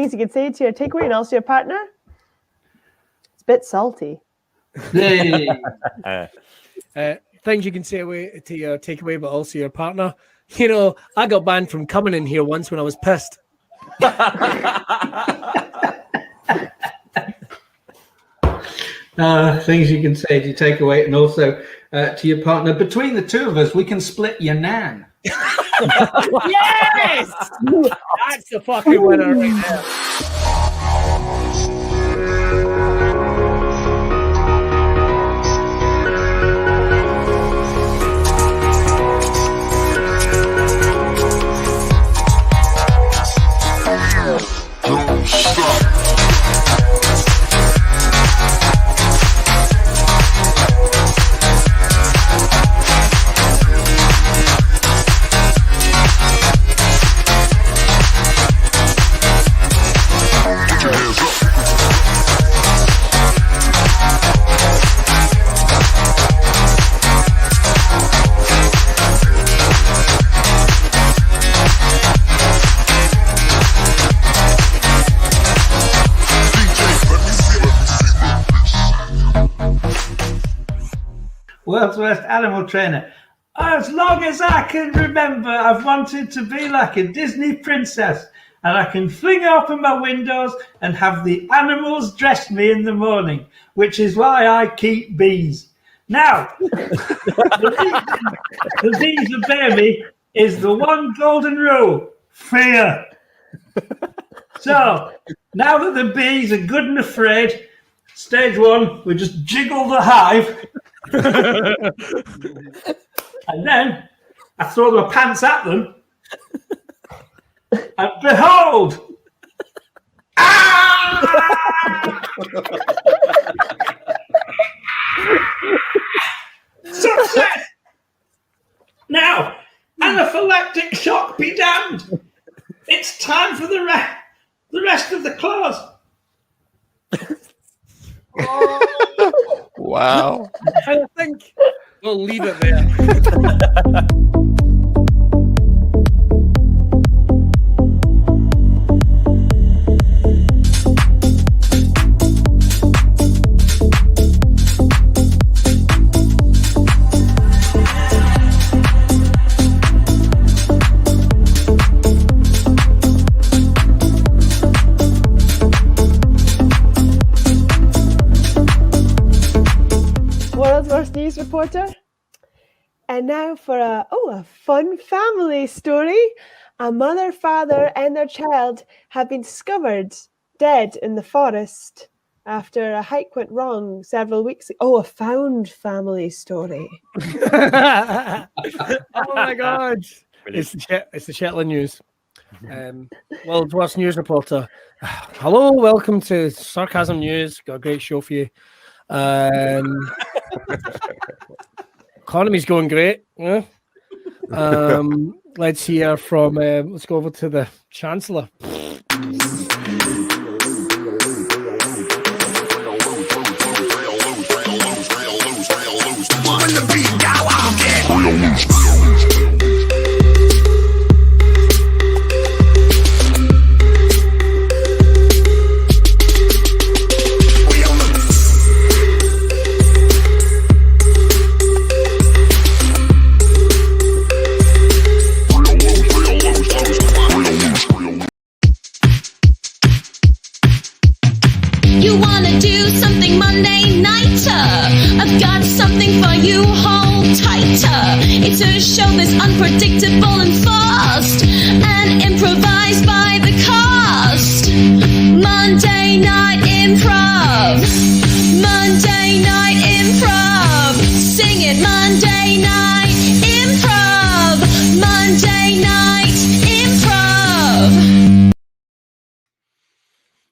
things you can say to your takeaway and also your partner. It's a bit salty. Hey. Things you can say to your takeaway, but also your partner. You know, I got banned from coming in here once when I was pissed. Things you can say to your takeaway and also to your partner. Between the two of us, we can split your nan. Yes! That's the fucking winner right there. World's worst animal trainer. As long as I can remember, I've wanted to be like a Disney princess, and I can fling open my windows and have the animals dress me in the morning, which is why I keep bees. Now, the bees obey me is the one golden rule: fear. So, now that the bees are good and afraid, stage one, we just jiggle the hive. And then I throw my pants at them, and behold, success! Now, anaphylactic shock be damned. It's time for the rest of the clause. Wow. I think we'll leave it there. News reporter. And now for a fun family story. A mother, father, and their child have been discovered dead in the forest after a hike went wrong several weeks ago. Oh, a found family story. Oh my God. It's the Shetland News. World's worst news reporter. Hello, welcome to Sarcasm News. Got a great show for you. Economy's going great. Yeah. Let's hear from. Let's go over to the Chancellor. I've got something for you, hold tighter. It's a show that's unpredictable and fast, and improvised by the cast. Monday Night Improv. Monday Night Improv. Sing it, Monday Night Improv. Monday Night Improv.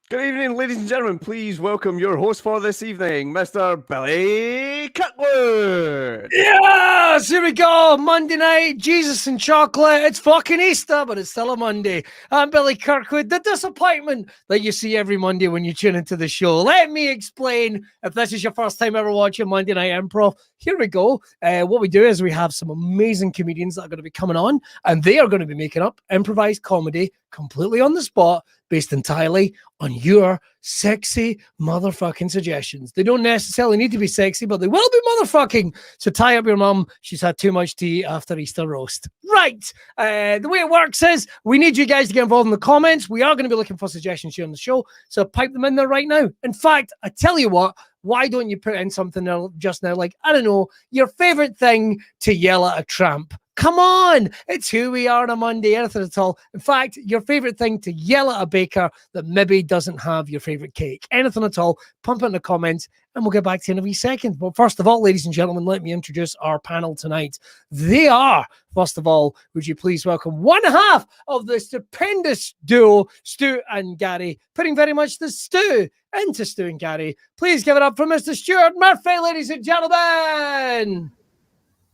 Good evening, ladies and gentlemen. Please welcome your host for this evening, Mr. Billy Kirkwood. Yes, here we go. Monday night, Jesus and chocolate. It's fucking Easter, but it's still a Monday. I'm Billy Kirkwood, the disappointment that you see every Monday when you tune into the show. Let me explain. If this is your first time ever watching Monday Night Improv, here we go. What we do is we have some amazing comedians that are going to be coming on, and they are going to be making up improvised comedy completely on the spot, based entirely on your sexy motherfucking suggestions. They don't necessarily need to be sexy, but they will be motherfucking. So tie up your mum. She's had too much tea after Easter roast. Right. The way it works is we need you guys to get involved in the comments. We are going to be looking for suggestions here on the show. So pipe them in there right now. In fact, I tell you what, why don't you put in something there just now? Like, I don't know, your favorite thing to yell at a tramp. Come on, it's who we are on a Monday, anything at all. In fact, your favorite thing to yell at a baker that maybe doesn't have your favorite cake. Anything at all, pump it in the comments and we'll get back to you in a wee second. But first of all, ladies and gentlemen, let me introduce our panel tonight. They are, first of all, would you please welcome one half of the stupendous duo, Stu and Gary, putting very much the stew into Stu and Gary. Please give it up for Mr. Stuart Murphy, ladies and gentlemen.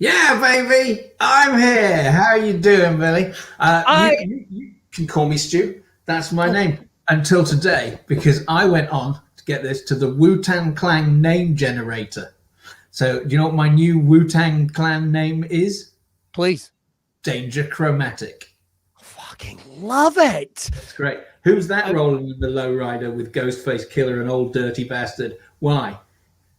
Yeah, baby, I'm here. How are you doing, Billy? You can call me Stu. That's my name until today, because I went on to get this to the Wu-Tang Clan name generator. So, do you know what my new Wu-Tang Clan name is? Please. Danger Chromatic. Fucking love it. That's great. Who's that rolling in the lowrider with Ghostface Killer and Old Dirty Bastard? Why?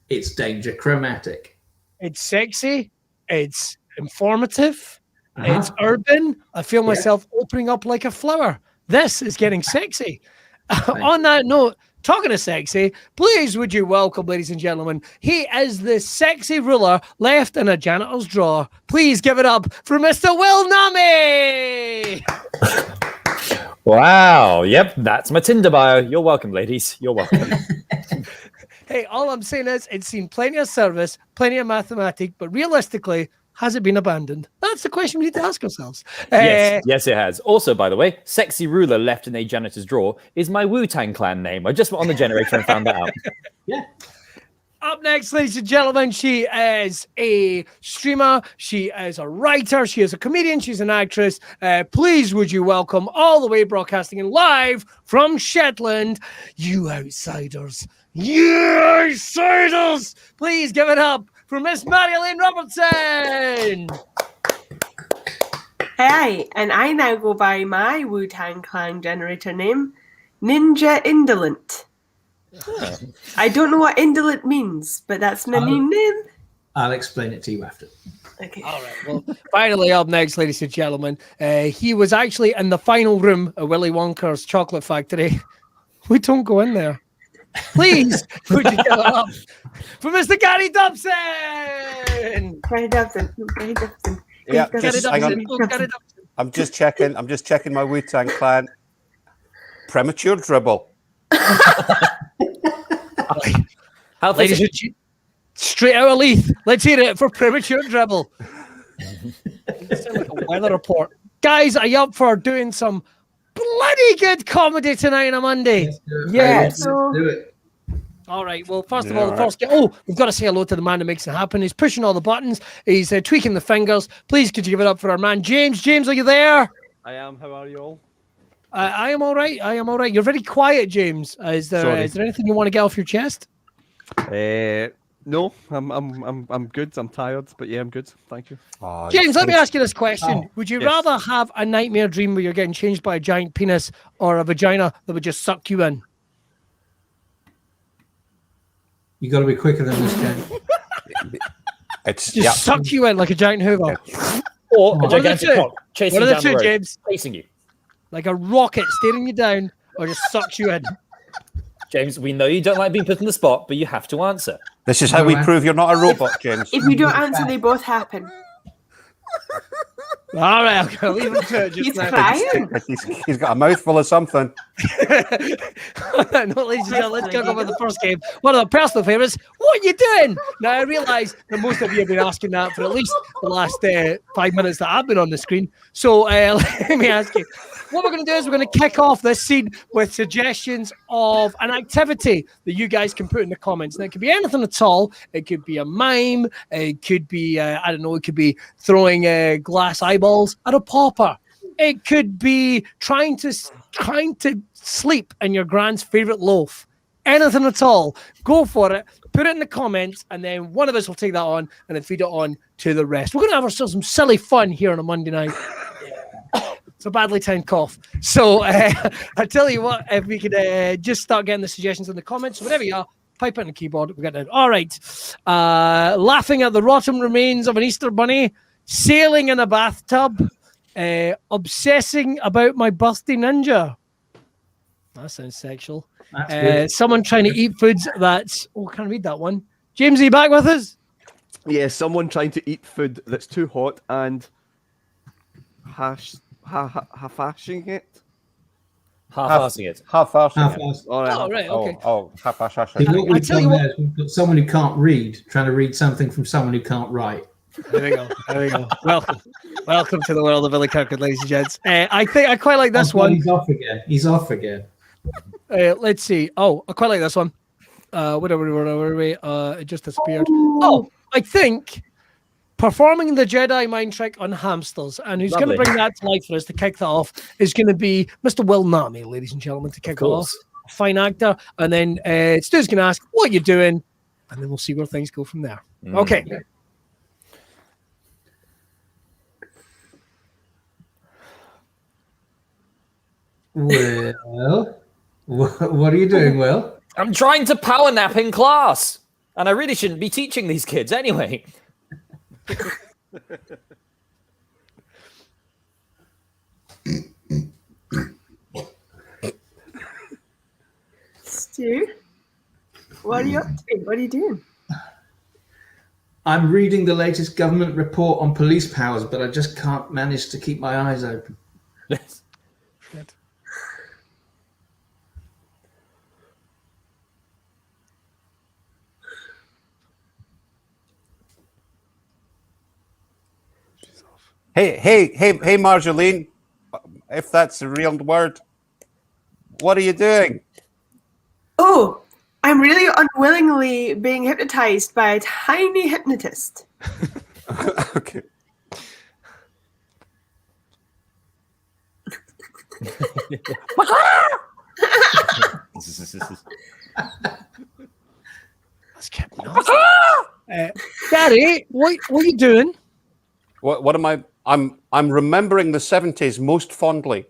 It's Danger Chromatic. It's sexy. It's informative. It's urban. I feel myself opening up like a flower. This is getting sexy. On that note, talking of sexy, please would you welcome, ladies and gentlemen, he is the sexy ruler left in a janitor's drawer. Please give it up for Mr. Will Naameh. Wow. Yep, that's my Tinder bio. You're welcome, ladies. You're welcome. Hey, all I'm saying is it's seen plenty of service, plenty of mathematics, but realistically, has it been abandoned? That's the question we need to ask ourselves. Yes, it has. Also, by the way, sexy ruler left in a janitor's drawer is my Wu-Tang Clan name. I just went on the generator and found that out. Yeah. Up next, ladies and gentlemen, she is a streamer, she is a writer, she is a comedian, she's an actress. Please would you welcome, all the way broadcasting in live from Shetland, you outsiders. You outsiders! Please give it up for Miss Marjolein Robertson. Hi, and I now go by my Wu-Tang Clan generator name, Ninja Indolent. I don't know what indolent means, but that's my new name. I'll explain it to you after. Okay. All right. Well, finally up next, ladies and gentlemen, he was actually in the final room of Willy Wonka's chocolate factory. We don't go in there. Please, would you give it up for Mr. Gary Dobson? Gary Dobson. Gary Dobson. Yeah, Gary hang on. Dobson. I'm just checking my Wu-Tang Clan. Premature dribble. How Ladies and gentlemen, straight out of Leith. Let's hear it for premature dribble. Sound like a weather report. Guys, are you up for doing some bloody good comedy tonight on a Monday? Yes. Let's do it. All right. Well, first of all, we've got to say hello to the man that makes it happen. He's pushing all the buttons. He's tweaking the fingers. Please, could you give it up for our man, James? James, are you there? I am. How are you all? I am all right. I am all right. You're very quiet, James. Is there anything you want to get off your chest? No, I'm good. I'm tired, but yeah, I'm good. Thank you. Oh, James, let me ask you this question. Would you rather have a nightmare dream where you're getting changed by a giant penis or a vagina that would just suck you in? You got to be quicker than this, James. It's Just suck you in like a giant Hoover. Or a What are the gigantic two? cock chasing What you are the down the two, road, James? chasing you. Like a rocket staring you down or just sucks you in. James, we know you don't like being put on the spot, but you have to answer. This is how we prove you're not a robot, James. If you don't answer, they both happen. All right, I'll leave him to it just He's now. crying. He's got a mouthful of something. No, ladies and gentlemen, let's go with the first game. One of the personal favourites. What are you doing? Now, I realise that most of you have been asking that for at least the last 5 minutes that I've been on the screen. So let me ask you. What we're going to do is we're going to kick off this scene with suggestions of an activity that you guys can put in the comments. Now, it could be anything at all. It could be a mime. It could be, I don't know, it could be throwing glass eyeballs at a pauper. It could be trying to sleep in your grand's favourite loaf. Anything at all. Go for it. Put put it in the comments, and then one of us will take that on and then feed it on to the rest. We're going to have ourselves some silly fun here on a Monday night. It's a badly timed cough. So I tell you what, if we could just start getting the suggestions in the comments, whatever you are, pipe it on the keyboard. We got that. All right. Laughing at the rotten remains of an Easter bunny, sailing in a bathtub, obsessing about my birthday ninja. That sounds sexual. Someone trying to eat foods that's... Oh, can I read that one? James, are you back with us? Yeah, someone trying to eat food that's too hot and half-ashing it. Half-assing it. Half-assing it. All right. Oh, right, okay. Half-assing What it. we've tell you done there is we've got someone who can't read trying to read something from someone who can't write. There we go. There we go. Welcome to the world of Billy Kirkwood, ladies and gents. I think I quite like this one. He's off again. He's off again. Let's see. Oh, I quite like this one. Whatever. It just disappeared. Oh, I think performing the Jedi mind trick on hamsters, and who's going to Lovely. bring that to life for us to kick that off is going to be Mr. Will Naameh, ladies and gentlemen, to kick it off. Fine actor, and then Stu's going to ask, "What you doing?" And then we'll see where things go from there. Okay. Well, what are you doing, Will? I'm trying to power nap in class, and I really shouldn't be teaching these kids anyway. Stu, what are you up to? What are you doing? I'm reading the latest government report on police powers, but I just can't manage to keep my eyes open. Yes. Hey, Marjolein, if that's a real word, what are you doing? Oh, I'm really unwillingly being hypnotized by a tiny hypnotist. Okay. That's hypnosis. Daddy, what are you doing? What am I? I'm remembering the 70s most fondly.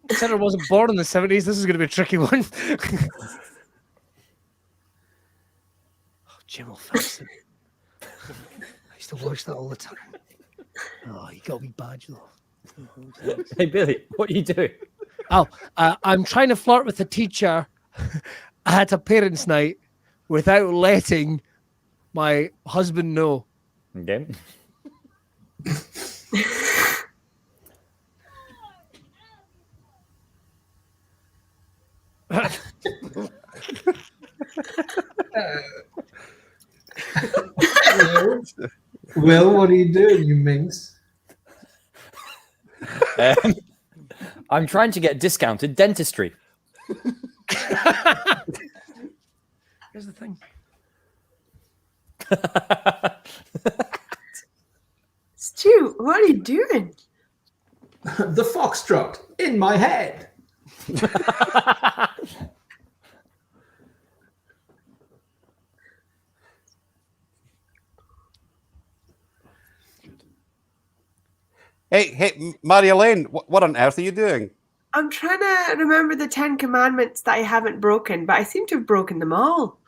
Said I wasn't born in the 70s. This is going to be a tricky one. Jim will fix it. I used to watch that all the time. Oh, you got me badge though. Hey, Billy, what are you doing? Oh, I'm trying to flirt with a teacher at a parents' night without letting my husband know. Okay. Will, what are you doing, you minx? I'm trying to get discounted dentistry. Here's the thing. Stu, what are you doing? The foxtrot in my head. Hey, Marjolein, what on earth are you doing? I'm trying to remember the 10 commandments that I haven't broken, but I seem to have broken them all.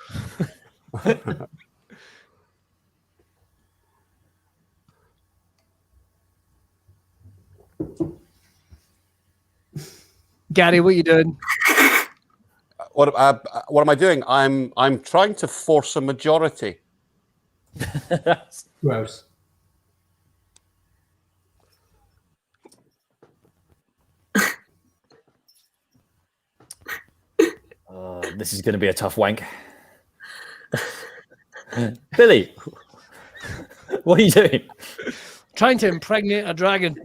Gary, what you doing? What am I doing? I'm trying to force a majority. Gross. This is going to be a tough wank. Billy, what are you doing? Trying to impregnate a dragon.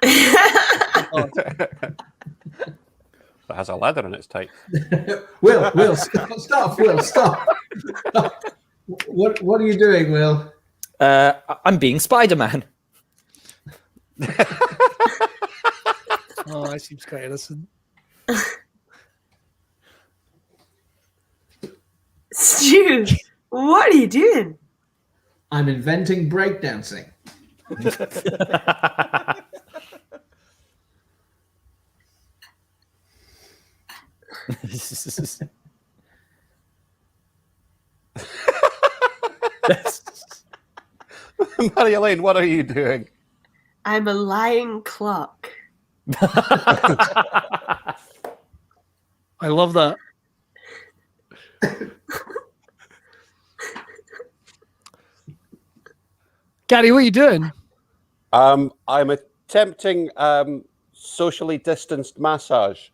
That has a ladder in its tight. Will, stop, Will, stop. What are you doing, Will? I'm being Spider-Man. Oh, that seems quite innocent. Stu, what are you doing? I'm inventing breakdancing. Marjolein, what are you doing? I'm a lying clock. I love that. Gary, what are you doing? I'm attempting socially distanced massage.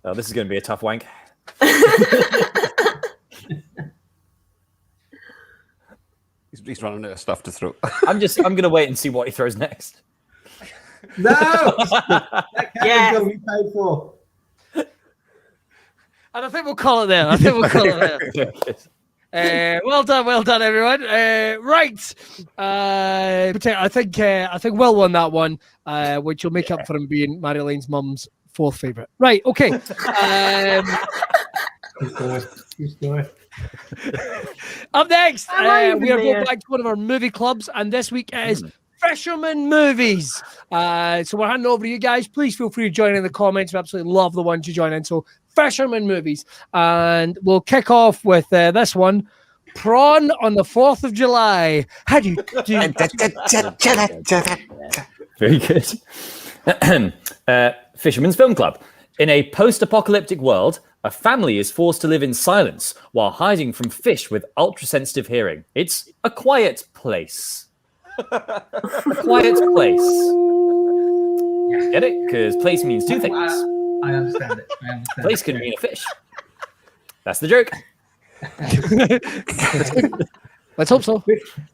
Oh, this is going to be a tough wank. He's running out of stuff to throw. I'm going to wait and see what he throws next. No! That Yes. got to be paid for. And I think we'll call it there. Well done, everyone. Right. I think Will won that one, which will make up for him being Marjoleine's mum's fourth favourite. Right, okay. Up next, we are going back to one of our movie clubs, and this week it is Fisherman movies. So we're handing over to you guys. Please feel free to join in the comments. We absolutely love the ones you join in. So Fisherman movies. And we'll kick off with this one. Prawn on the 4th of July. How do you do? Very good. Fisherman's Film Club. In a post-apocalyptic world, a family is forced to live in silence while hiding from fish with ultra-sensitive hearing. It's a quiet place. A quiet place. Get it? Because place means two things. I understand it. Place can mean a fish. That's the joke. Let's hope so.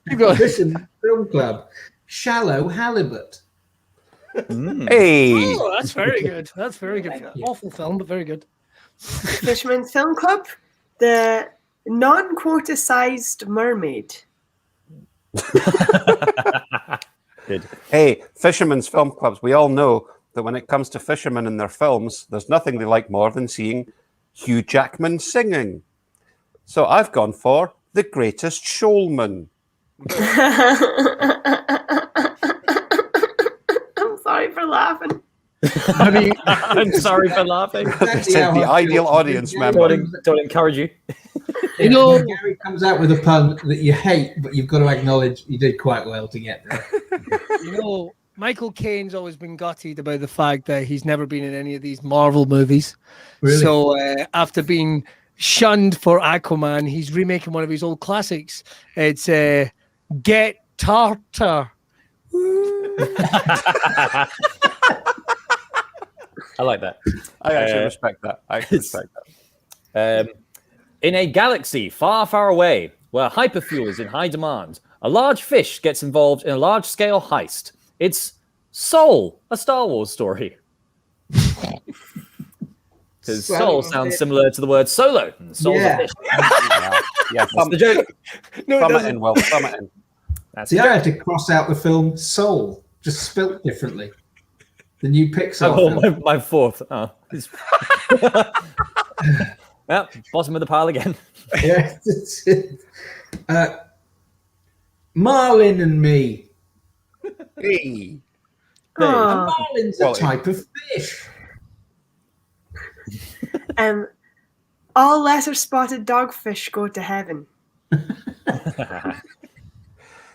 Keep going. Fisherman Film Club. Shallow halibut. Hey! Oh, that's very good. That's very good. Awful film, but very good. Fisherman Film Club. The non-quota-sized mermaid. Good. Hey, Fisherman's Film Clubs, we all know that when it comes to fishermen and their films, there's nothing they like more than seeing Hugh Jackman singing. So I've gone for The Greatest Showman. I'm sorry for laughing. I'm sorry for laughing. It's the ideal audience member. Don't encourage you. You know, Gary comes out with a pun that you hate, but you've got to acknowledge you did quite well to get there. You know, Michael Caine's always been gutted about the fact that he's never been in any of these Marvel movies. Really? So after being shunned for Aquaman, he's remaking one of his old classics. It's Get Tartar. I like that. I actually respect that. In a galaxy far, far away, where hyperfuel is in high demand, a large fish gets involved in a large-scale heist. It's Soul, a Star Wars story. Because Soul sounds similar to the word solo. And Soul's a fish. Yeah, That's the joke. Thumb it in, Will. Thumb it in. That's See, the I joke. had to cross out the film Soul, just spelt differently. The new Pixar Oh, film. my fourth. Oh. Well, bottom of the pile again. Yeah. Marlin and me. Hey. Aw. Marlin's a type of fish. All lesser spotted dogfish go to heaven.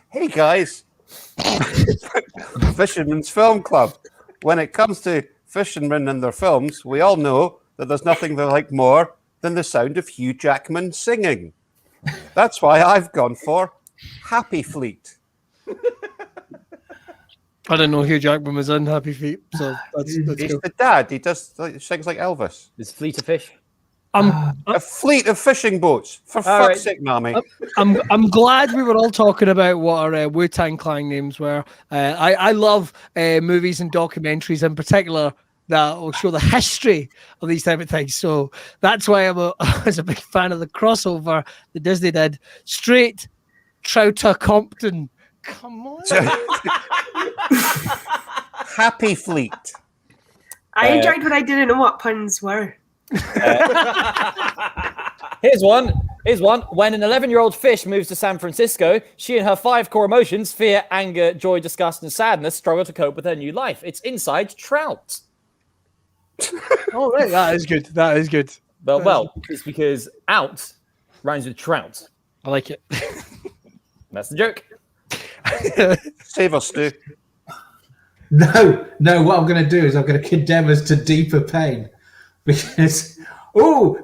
Hey, guys. Fisherman's Film Club. When it comes to fishermen and their films, we all know that there's nothing they like more than the sound of Hugh Jackman singing. That's why I've gone for Happy Fleet. I don't know Hugh Jackman was in Happy Feet, so that's He's good. the dad. He sings like Elvis. Is Fleet a fish? A fleet of fishing boats. For fuck's sake, Naameh. I'm glad we were all talking about what our Wu-Tang Clan names were. I love movies and documentaries in particular that will show the history of these type of things. So that's why I was a big fan of the crossover that Disney did. Straight Trouter Compton. Come on. Happy Fleet. I enjoyed when I didn't know what puns were. Here's one. When an 11-year-old fish moves to San Francisco, she and her 5 core emotions, fear, anger, joy, disgust, and sadness, struggle to cope with her new life. It's Inside Trout. Oh, right. That is good. That is good. Well, it's because out rhymes with trout. I like it. That's the joke. Save us, Stu. No, what I'm going to do is I'm going to condemn us to deeper pain. Because,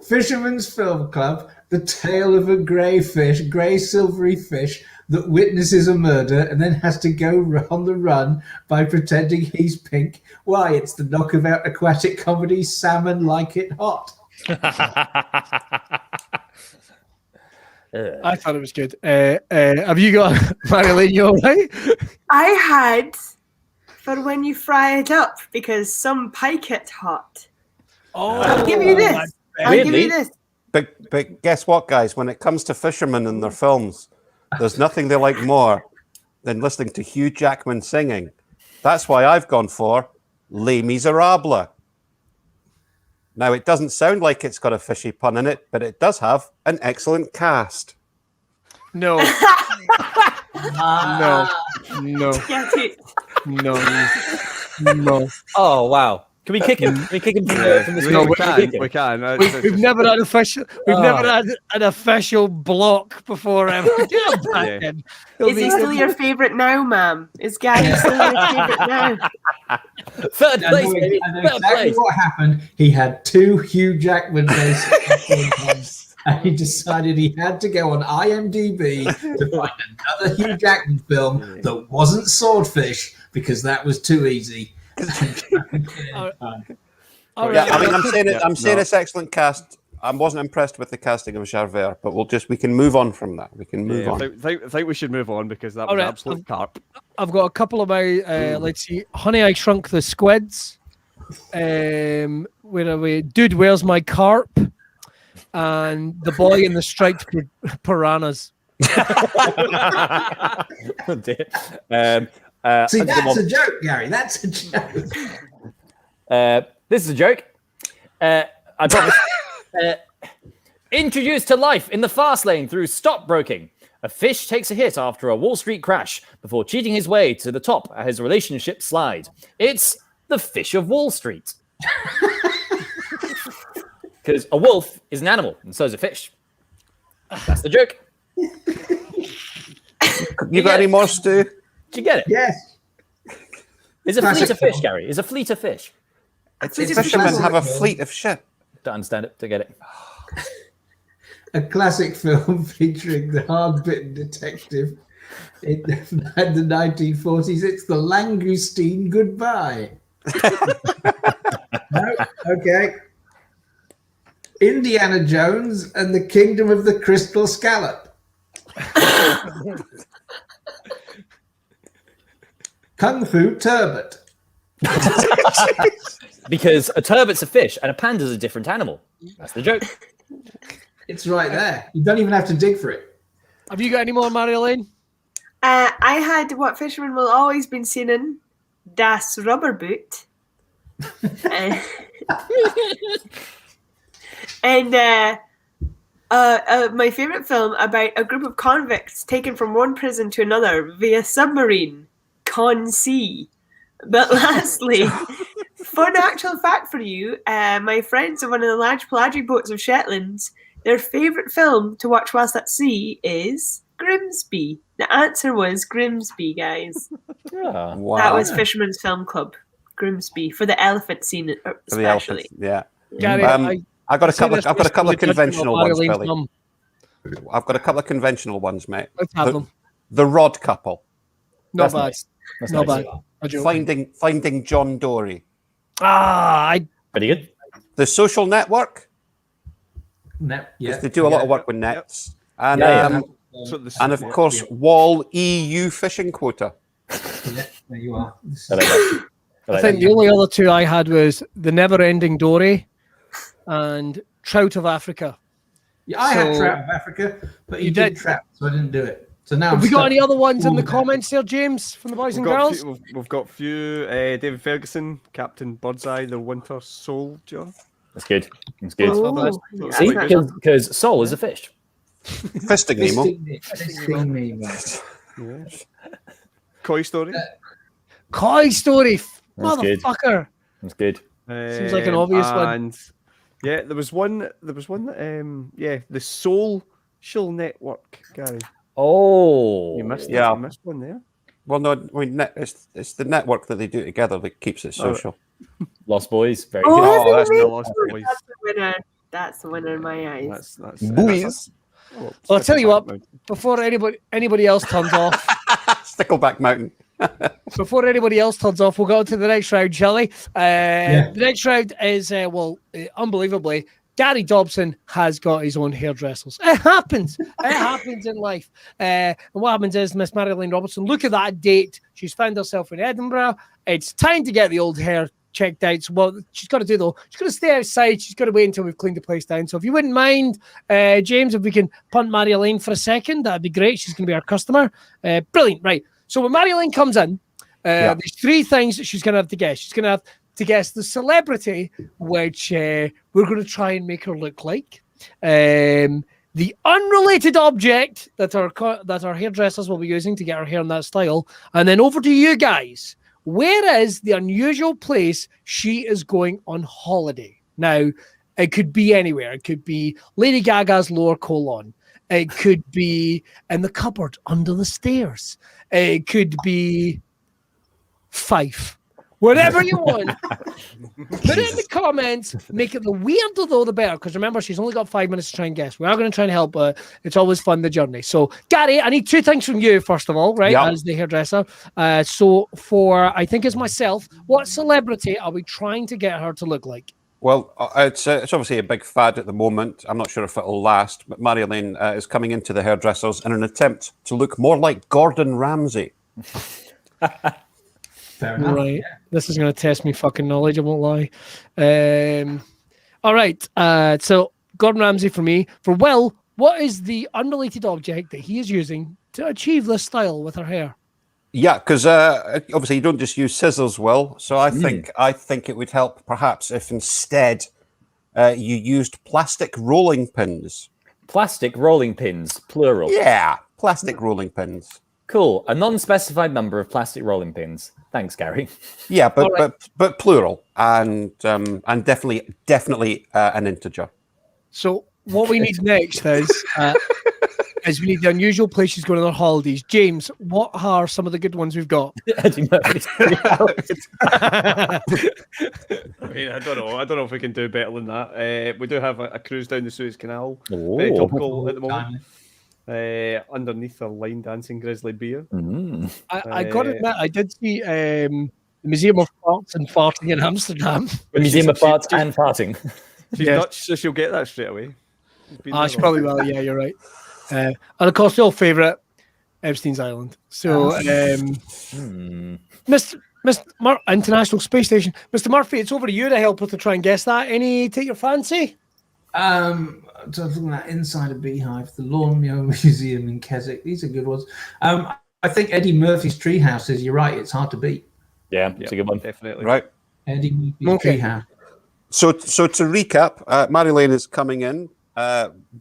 Fisherman's Film Club, the tale of a grey silvery fish that witnesses a murder and then has to go on the run by pretending he's pink. Why, it's the knockabout aquatic comedy Salmon Like It Hot. I thought it was good. Have you got Marjolein? You all right? I had for when you fry it up because some pike it hot. I'll give you this. I'll give you this. But guess what, guys? When it comes to fishermen and their films, there's nothing they like more than listening to Hugh Jackman singing. That's why I've gone for Les Miserables. Now, it doesn't sound like it's got a fishy pun in it, but it does have an excellent cast. No. No. Oh, wow. Can we kick him? Can we kick him from the screen? No, we can. We've never had an official block before ever. Is he still your favourite now, ma'am? Is Gary still your favourite now? Third place, baby. I know exactly what happened. He had 2 Hugh Jackman based and he decided he had to go on IMDb to find another Hugh Jackman film that wasn't Swordfish because that was too easy. I'm saying it's excellent cast. I wasn't impressed with the casting of Javert, but we can move on from that. We can move on. I think we should move on because that was absolute carp. I've got a couple of my let's see, Honey, I Shrunk the Squids. Where are we? Dude, Where's My Carp? And The Boy in the Striped Piranhas. Oh, dear. See, that's a joke, Gary. That's a joke. This is a joke. I promise. Introduced to life in the fast lane through stockbroking. A fish takes a hit after a Wall Street crash before cheating his way to the top as his relationship slide. It's the Fish of Wall Street. Because a wolf is an animal, and so is a fish. That's the joke. You got any more, Stu? Did you get it? Yes. Is a fleet a fish, Gary? Is a fleet a fish? Fishermen have a fleet of shit. Don't understand it. Don't get it. A classic film featuring the hard-bitten detective in the 1940s. It's The Langoustine Goodbye. No? Okay. Indiana Jones and the Kingdom of the Crystal Scallop. Kung Fu Turbot. Because a turbot's a fish and a panda's a different animal. That's the joke. It's right there. You don't even have to dig for it. Have you got any more, Marjolein? I had what Fisherman will always been seen in, Das Rubber Boot. And my favourite film about a group of convicts taken from one prison to another via submarine, Con Sea. But lastly, fun actual fact for you, my friends on one of the large pelagic boats of Shetlands, their favourite film to watch whilst at sea is Grimsby. The answer was Grimsby, guys. Yeah. Wow. That was Fisherman's Film Club, Grimsby, for the elephant scene especially. Yeah. Gary, I've got a couple of conventional ones, Marjoleine's Billy. mum. I've got a couple of conventional ones, mate. Let's have them. The Rod Couple. Not That's bad. nice. That's Not nice. bad. A joke. Finding John Dory. I Pretty good. The Social Network. Net, yeah. Because they do a lot of work with nets. And, Yeah, and of course, Wall EU fishing quota. Yeah, there you are. I think the only other two I had was the never-ending dory and trout of Africa. Yeah, I had trout of Africa, but you did trout, so I didn't do it. So now have we got any other ones in the comments there, James, from the boys and girls? We've got a few. David Ferguson, Captain Birdseye, the Winter Soldier. That's good. That's good. Oh. See, because Sol is a fish. Fisting Nemo. Nemo. Koi Story. Koi Story, That's good. motherfucker. That's good. Seems like an obvious one. And yeah, there was one that the Social Network, Gary. Oh, You missed one there. Well, no, I mean, it's the network that they do together that keeps it social. Lost Boys, very Oh, good. Oh, that's isn't the it? Lost Boys. That's the winner. That's the winner in my eyes. That's Boys. Well, I'll tell you what, before anybody else turns off, Stickleback Mountain. before anybody else turns off, we'll go to the next round, shall we? The next round is, unbelievably, Gary Dobson has got his own hairdressers. It happens. It happens in life. And what happens is Miss Marjolein Robertson, look at that date. She's found herself in Edinburgh. It's time to get the old hair checked out. So what she's got to do, though, she's got to stay outside. She's got to wait until we've cleaned the place down. So if you wouldn't mind, James, if we can punt Marjolein for a second, that'd be great. She's going to be our customer. Brilliant. Right. So when Marjolein comes in, there's three things that she's going to have to guess. She's going to have to guess the celebrity, which we're going to try and make her look like. The unrelated object that our hairdressers will be using to get her hair in that style. And then over to you guys. Where is the unusual place she is going on holiday? Now, it could be anywhere. It could be Lady Gaga's lower colon. It could be in the cupboard under the stairs. It could be Fife. Whatever you want. Put it in the comments. Make it the weirder, though, the better. Because remember, she's only got 5 minutes to try and guess. We are going to try and help, but it's always fun, the journey. So, Gary, I need two things from you, first of all, right, as the hairdresser. So, for, I think it's myself, what celebrity are we trying to get her to look like? Well, it's obviously a big fad at the moment. I'm not sure if it'll last, but Marjolein is coming into the hairdressers in an attempt to look more like Gordon Ramsay. Fair enough. Right. Yeah. This is going to test me fucking knowledge, I won't lie. All right. So Gordon Ramsay for me. For Will, what is the unrelated object that he is using to achieve this style with her hair? Yeah, because obviously you don't just use scissors, Will. So I think it would help perhaps if instead you used plastic rolling pins. Plastic rolling pins, plural. Yeah, plastic rolling pins. Cool. A non-specified number of plastic rolling pins. Thanks, Gary. Yeah, but plural and definitely an integer. So what we need next is we need the unusual place she's going on her holidays. James, what are some of the good ones we've got? I mean, I don't know if we can do better than that. We do have a cruise down the Suez Canal. Very topical at the moment. Underneath a line dancing grizzly bear. I got to admit, I did see the Museum of Farts and Farting in Amsterdam. The Museum of Farts and Farting. She's Dutch, so she'll get that straight away. She probably will. Yeah, you're right. And of course, your favourite, Epstein's Island. So, International Space Station, Mr. Murphy, it's over to you to help us to try and guess that. Any take your fancy? So looking at Inside a Beehive, the Lawnmower Museum in Keswick. These are good ones. I think Eddie Murphy's Treehouse is. You're right. It's hard to beat. Yeah, it's a good one. Definitely. Right. Eddie Murphy's Treehouse. So to recap, Marjolein is coming in.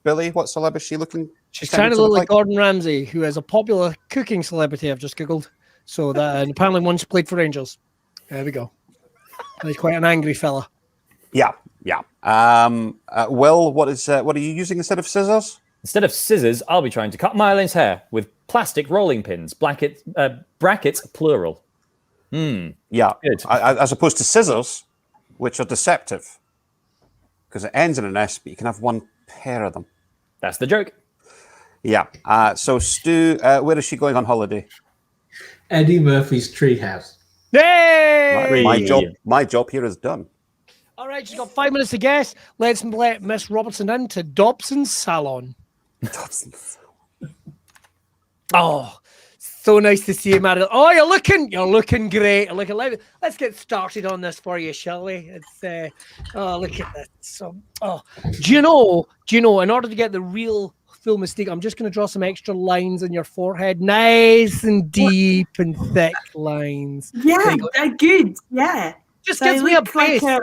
Billy, what celebrity is she looking? She's trying to look like Gordon Ramsay, who is a popular cooking celebrity. I've just googled. So that and apparently once played for Rangers. There we go. He's quite an angry fella. Yeah. Will, what are you using instead of scissors? Instead of scissors, I'll be trying to cut Marjolein hair with plastic rolling pins, brackets plural. Yeah, good. As opposed to scissors, which are deceptive because it ends in an S, but you can have one pair of them. That's the joke. Yeah. So Stu, where is she going on holiday? Eddie Murphy's Treehouse. Yay! My job here is done. All right, she's got 5 minutes to guess. Let's let Miss Robertson into Dobson's salon. Dobson's. Oh, so nice to see you, Marilyn. Oh, you're looking great. Let's get started on this for you, shall we? It's look at this. So, do you know? In order to get the real full mistake, I'm just going to draw some extra lines on your forehead, nice and deep and thick lines. Yeah, good. Yeah, just gives me a base. Like an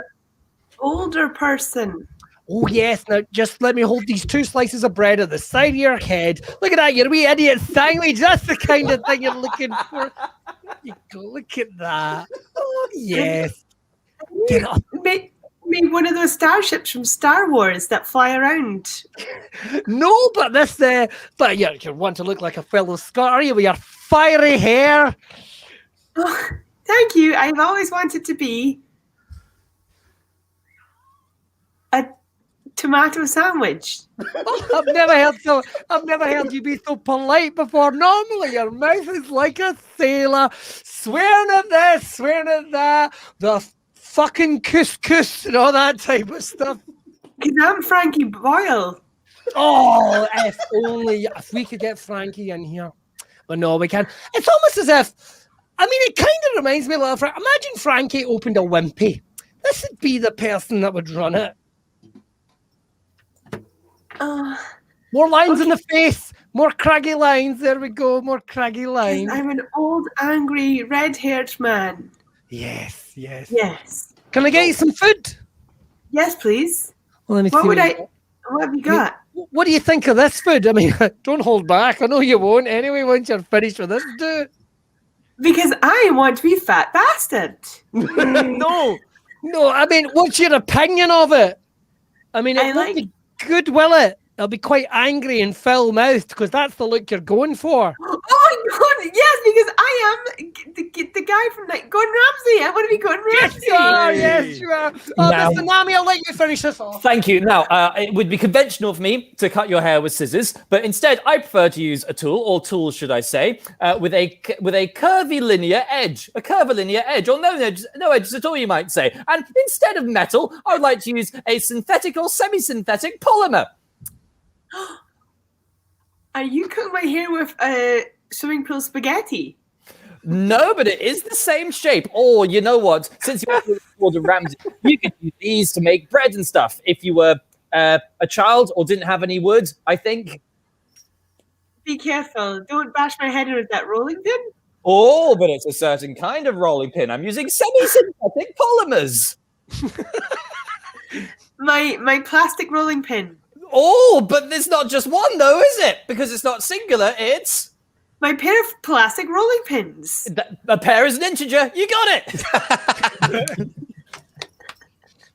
older person. Oh, yes. Now, just let me hold these 2 slices of bread at the side of your head. Look at that, you wee idiot sandwich. That's the kind of thing you're looking for. You go, look at that. Oh, yes. Get up. Made one of those starships from Star Wars that fly around. No, but but yeah, you want to look like a fellow Scot, are you, with your fiery hair? Oh, thank you. I've always wanted to be a tomato sandwich. I've never heard you be so polite before. Normally your mouth is like a sailor, swearing at this, swearing at that, the fucking couscous and all that type of stuff. Because I'm Frankie Boyle. Oh, if we could get Frankie in here. But no, we can't. It's almost as if, it kind of reminds me a little of, imagine Frankie opened a Wimpy. This would be the person that would run it. More lines in the face, more craggy lines. There we go, more craggy lines. I'm an old, angry, red-haired man. Yes. Can I get you some food? Yes, please. Well, let me What see have you got? What do you think of this food? Don't hold back. I know you won't anyway once you're finished with this. Do it. Because I want to be fat bastard. No. What's your opinion of it? It won't be good, will it? It'll be quite angry and foul-mouthed because that's the look you're going for. Oh my God! Yes, because I am the guy from Gordon Ramsay. I want to be Gordon Ramsay. Yes, you are. Oh, Now- Mr. Naameh, I'll let you finish this off. Thank you. Now, it would be conventional for me to cut your hair with scissors, but instead I prefer to use a tool, or tools should I say, with a curvy linear edge. A curvilinear edge, or no edges at all, you might say. And instead of metal, I would like to use a synthetic or semi-synthetic polymer. Are you cutting my hair with swimming pool spaghetti? No, but it is the same shape. Or you know what? Since you're Gordon Ramsay, you could use these to make bread and stuff. If you were a child or didn't have any wood, I think. Be careful! Don't bash my head in with that rolling pin. Oh, but it's a certain kind of rolling pin. I'm using semi-synthetic polymers. My plastic rolling pin. Oh, but there's not just one, though, is it? Because it's not singular, it's... My pair of plastic rolling pins. A pair is an integer. You got it.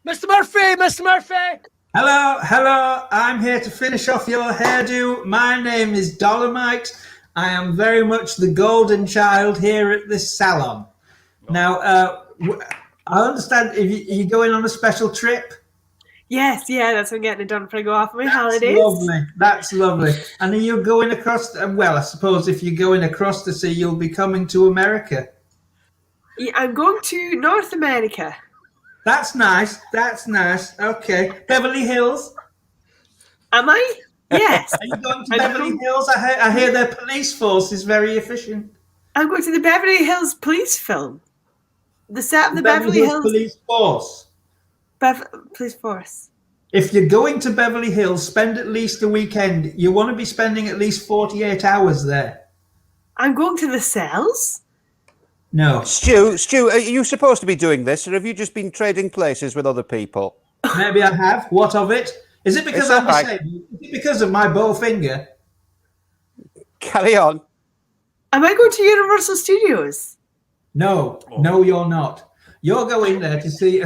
Mr. Murphy! Hello. I'm here to finish off your hairdo. My name is Dolomite. I am very much the golden child here at this salon. Now, I understand if you're going on a special trip. Yes, that's what I'm getting it done before I go off on my holidays. That's lovely. And are you going across? Well, I suppose if you're going across the sea, you'll be coming to America. Yeah, I'm going to North America. That's nice. Okay. Beverly Hills? Am I? Yes. Are you going to Beverly Hills? I hear their police force is very efficient. I'm going to the Beverly Hills police film. The set of the Beverly Hills Police Force. Police Force. If you're going to Beverly Hills, spend at least a weekend. You want to be spending at least 48 hours there. I'm going to the cells? No. Stu, are you supposed to be doing this, or have you just been trading places with other people? Maybe I have. What of it? Is it because It's I'm alright. disabled? Is it because of my bow finger? Carry on. Am I going to Universal Studios? No, you're not. You're going there to see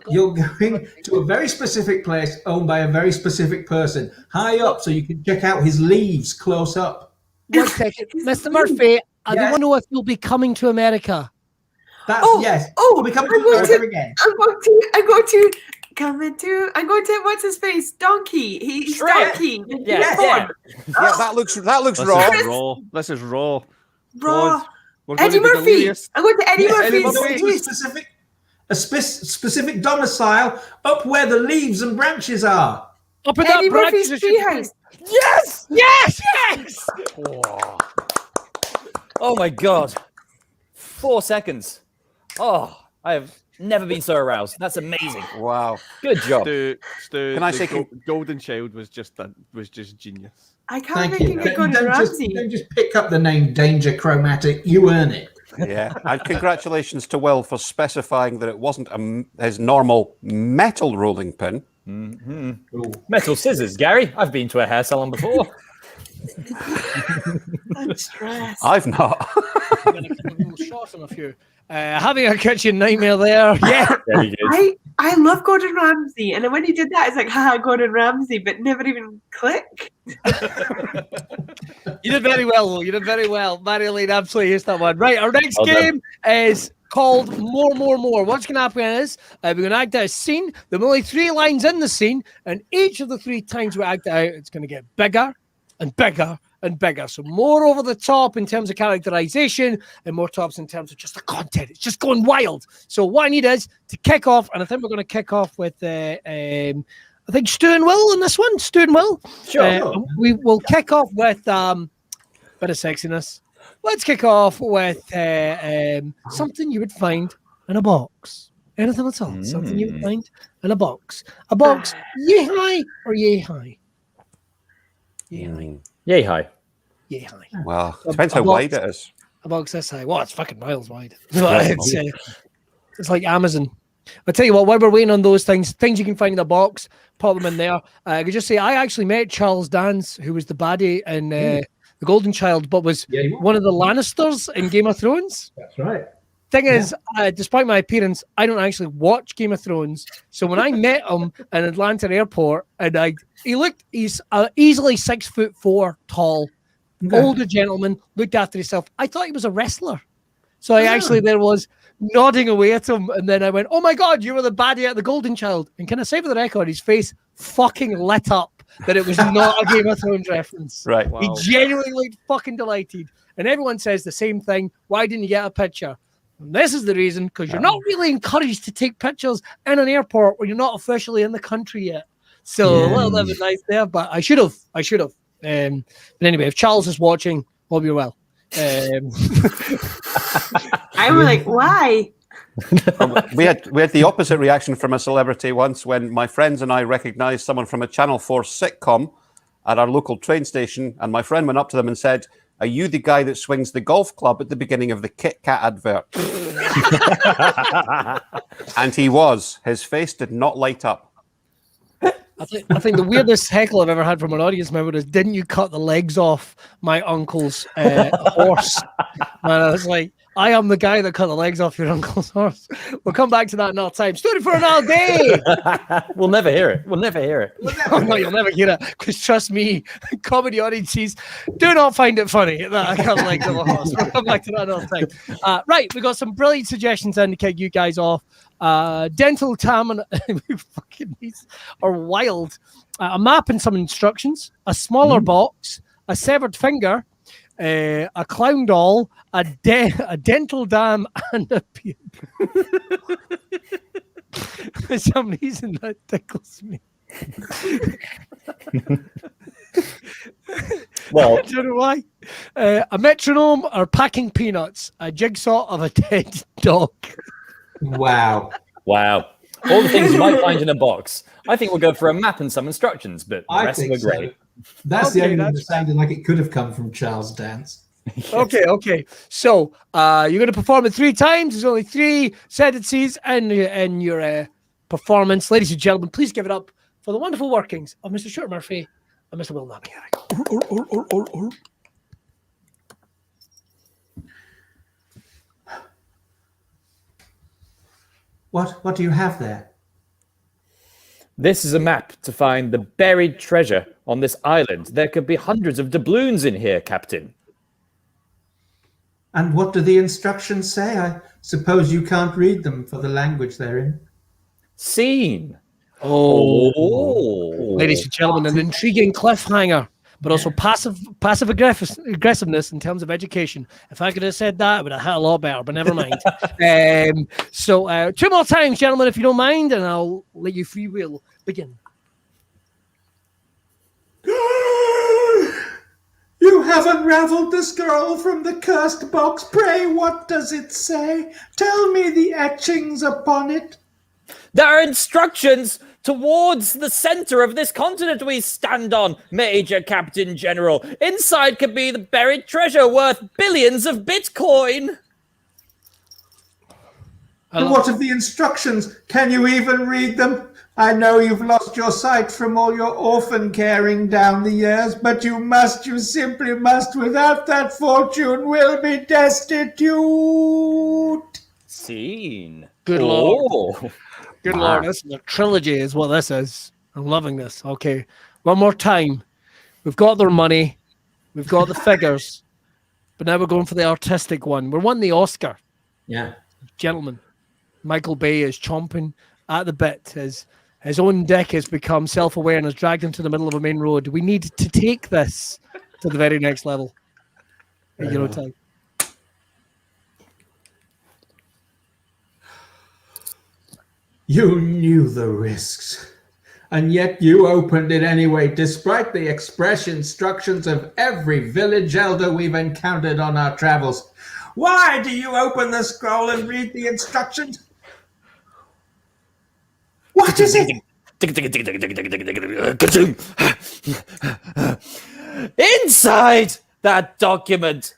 you're going to a very specific place owned by a very specific person, high up, so you can check out his leaves close up. 1 second. Mr. Murphy, I don't know if you'll be coming to America. Yes. We'll be coming to America again. I'm going to what's his face? Donkey. He's Shrek. Donkey. Yeah. Yeah, that looks raw. This is raw. Raw. We're going Eddie to the Murphy. delirious. I'm going to Eddie Murphy's. Murphy. To a specific. A specific domicile up where the leaves and branches are. Up in Eddie that branch Murphy's is a Treehouse. Yes! Yes! Yes! Oh my god. 4 seconds. Oh, I have never been so aroused. That's amazing. Wow. Good job. Stu, Can I say Golden Child was just genius. I can't Thank think you. of Gordon Ramsay. Don't just pick up the name Danger Chromatic. You earn it. Yeah, and congratulations to Will for specifying that it wasn't his normal metal rolling pin. Metal scissors, Gary. I've been to a hair salon before. I'm stressed. I've not. Short on a few. Having a kitchen nightmare there. Yeah. Very good. I love Gordon Ramsay, and then when he did that, it's like, haha, Gordon Ramsay, but never even click. You did very well, though. You did very well. Marjolein absolutely used that one. Right, our next game is called More. What's going to happen is we're going to act out a scene. There are only 3 lines in the scene, and each of the 3 times we act it out, it's going to get bigger and bigger and bigger. So more over the top in terms of characterization and more tops in terms of just the content. It's just going wild. So what I need is to kick off, and I think we're going to kick off with I think Stu and Will in this one. Stu and Will. Sure. We will kick off with bit of sexiness. Let's kick off with something you would find in a box. Anything at all. Something you would find in a box. A box, yay high or yay high? Yay high. Yay high. Yay high. Well, depends how wide it is. A box this high. Well, it's fucking miles wide. It's like Amazon. I'll tell you what, while we're waiting on those things you can find in the box, pop them in there. I could just say I actually met Charles Dance, who was the baddie in The Golden Child, but was one of the Lannisters in Game of Thrones. That's right. Thing is, despite my appearance, I don't actually watch Game of Thrones. So when I met him in Atlanta airport, and he's easily 6'4" tall, older gentleman, looked after himself. I thought he was a wrestler. So I actually there was nodding away at him, and then I went, "Oh my God, you were the baddie at The Golden Child." And can I say for the record, his face fucking lit up that it was not a Game of Thrones reference. Right. Wow. He genuinely looked fucking delighted. And everyone says the same thing. Why didn't you get a picture? And this is the reason, because you're not really encouraged to take pictures in an airport when you're not officially in the country yet. So a little bit of advice there, but I should have. But anyway, if Charles is watching, hope you're well. I was like, why? we had the opposite reaction from a celebrity once when my friends and I recognized someone from a Channel 4 sitcom at our local train station, and my friend went up to them and said, "Are you the guy that swings the golf club at the beginning of the Kit Kat advert?" And he was. His face did not light up. I think the weirdest heckle I've ever had from an audience member is, "Didn't you cut the legs off my uncle's horse?" And I was like, I am the guy that cut the legs off your uncle's horse. We'll come back to that another time. Story for another day. We'll never hear it. We'll never hear it. No, you'll never hear it. Because trust me, comedy audiences do not find it funny that I cut the legs off a horse. We'll come back to that another time. Right, we got some brilliant suggestions in to kick you guys off. Dental tam and fucking these are wild. A map and some instructions. A smaller box. A severed finger. A clown doll, a dental dam, and a pube. For some reason, that tickles me. Well, I don't know why. A metronome or packing peanuts, a jigsaw of a dead dog. Wow. All the things you might find in a box. I think we'll go for a map and some instructions, but the rest are great. So. That's the only one that sounded like it could have come from Charles Dance. Okay. So you're going to perform it 3 times. There's only 3 sentences in your performance. Ladies and gentlemen, please give it up for the wonderful workings of Mr. Stuart Murphy and Mr. Will Naameh. What do you have there? This is a map to find the buried treasure on this island. There could be hundreds of doubloons in here, Captain. And what do the instructions say? I suppose you can't read them for the language they're in. Scene. Ladies and gentlemen, an intriguing cliffhanger. but also passive aggressiveness in terms of education. If I could have said that, it would have hit a lot better, but never mind. So 2 more times, gentlemen, if you don't mind, and I'll let you free will begin. You have unraveled the scroll from the cursed box. Pray, what does it say? Tell me the etchings upon it. There are instructions towards the center of this continent we stand on, Major Captain General. Inside could be the buried treasure worth billions of Bitcoin. And what of the instructions? Can you even read them? I know you've lost your sight from all your orphan caring down the years, but you simply must. Without that fortune, will be destitute. Scene. Good Lord. Good Lord, this is a trilogy is what this is. I'm loving this. Okay, one more time. We've got their money. We've got the figures. But now we're going for the artistic one. We're wanting the Oscar. Yeah. Gentlemen, Michael Bay is chomping at the bit. His own dick has become self-aware and has dragged him to the middle of a main road. We need to take this to the very next level. Time. You knew the risks, and yet you opened it anyway, despite the express instructions of every village elder we've encountered on our travels. Why do you open the scroll and read the instructions? What is it? Inside that document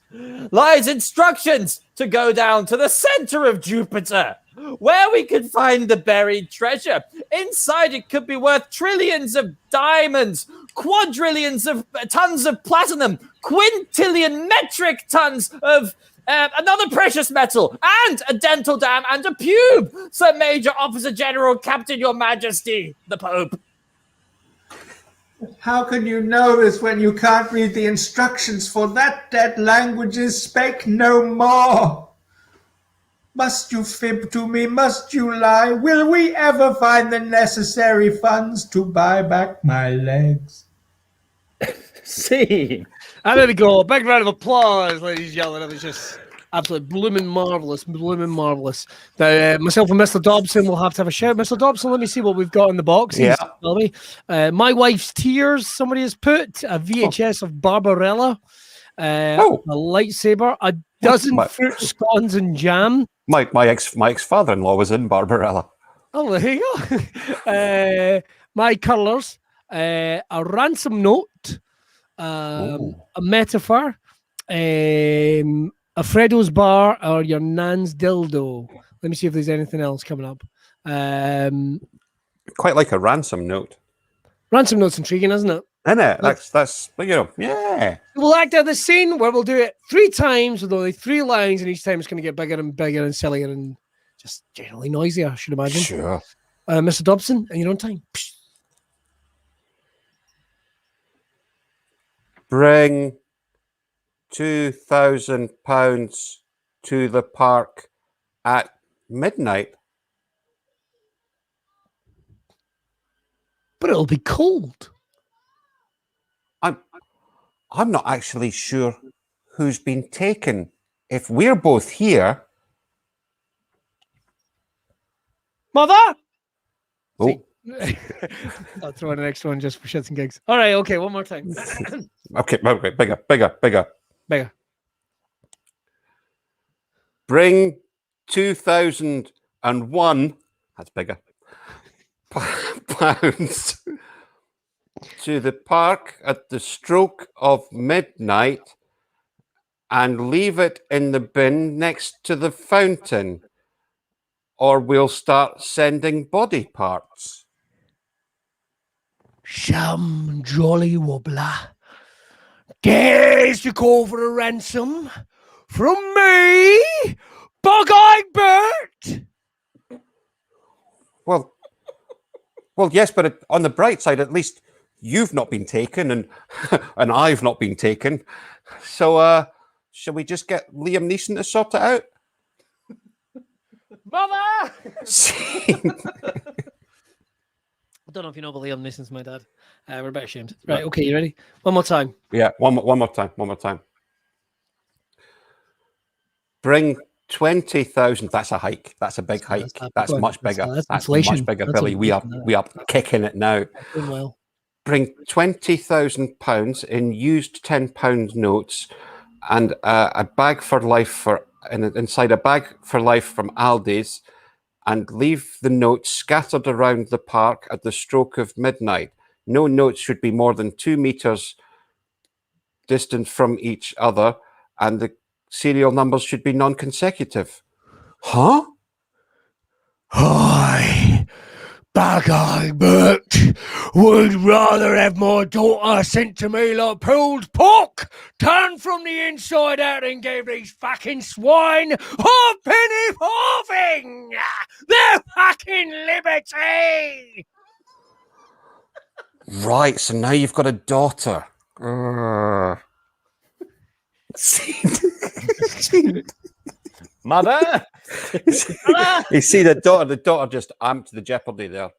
lies instructions to go down to the center of Jupiter, where we could find the buried treasure. Inside it could be worth trillions of diamonds, quadrillions of tons of platinum, quintillion metric tons of another precious metal, and a dental dam and a pube, Sir Major Officer General Captain Your Majesty, the Pope. How can you know this when you can't read the instructions? For that dead languages spake no more. Must you fib to me? Must you lie? Will we ever find the necessary funds to buy back my legs? See. And there we go. Big round of applause, ladies and gentlemen. It was just absolutely blooming marvellous. Now, myself and Mr. Dobson will have to have a shout. Mr. Dobson, let me see what we've got in the box. Yeah. Tell me. My Wife's Tears, somebody has put. A VHS of Barbarella. A lightsaber. A dozen fruit scones and jam. My ex-father-in-law was in Barbarella. Oh, there you go. My colours. A ransom note. A metaphor, Alfredo's bar, or your nan's dildo. Let me see if there's anything else coming up. Quite like a ransom note. Ransom note's intriguing, isn't it? Isn't it? That's yeah. We'll act out the scene where we'll do it 3 times with only 3 lines, and each time it's going to get bigger and bigger and sillier and just generally noisier, I should imagine. Sure. Mr. Dobson, and your own time. Bring £2,000 to the park at midnight. But it'll be cold. I'm not actually sure who's been taken. If we're both here. Mother! Oh. I'll throw in an extra one just for shits and gigs. All right, okay, one more time. Okay, bigger. Bring 2001, that's bigger, pounds to the park at the stroke of midnight and leave it in the bin next to the fountain, or we'll start sending body parts. Sham jolly wobbler. Dares to call for a ransom from me, Bug-Eyed Bert. Well, yes, but on the bright side, at least you've not been taken, and and I've not been taken. So, shall we just get Liam Neeson to sort it out? Mother! I don't know if you know, but Liam Neeson's my dad. We're a bit ashamed. Right, okay, you ready? One more time. Yeah, one more time. Bring 20,000. That's a hike. That's a big hike. That's much bigger. That's That's inflation. much bigger, That's Billy. We are kicking it now. Doing well. Bring £20,000 in used £10 notes and a bag for life inside a bag for life from Aldi's, and leave the notes scattered around the park at the stroke of midnight. No notes should be more than 2 meters distant from each other, and the serial numbers should be non-consecutive. Huh? Hi, Bageye Bert would rather have my daughter sent to me like pulled pork, turned from the inside out and gave these fucking swine a penny farthing. Their fucking liberty. Right, so now you've got a daughter. Mother. You see, the daughter just amped the jeopardy there.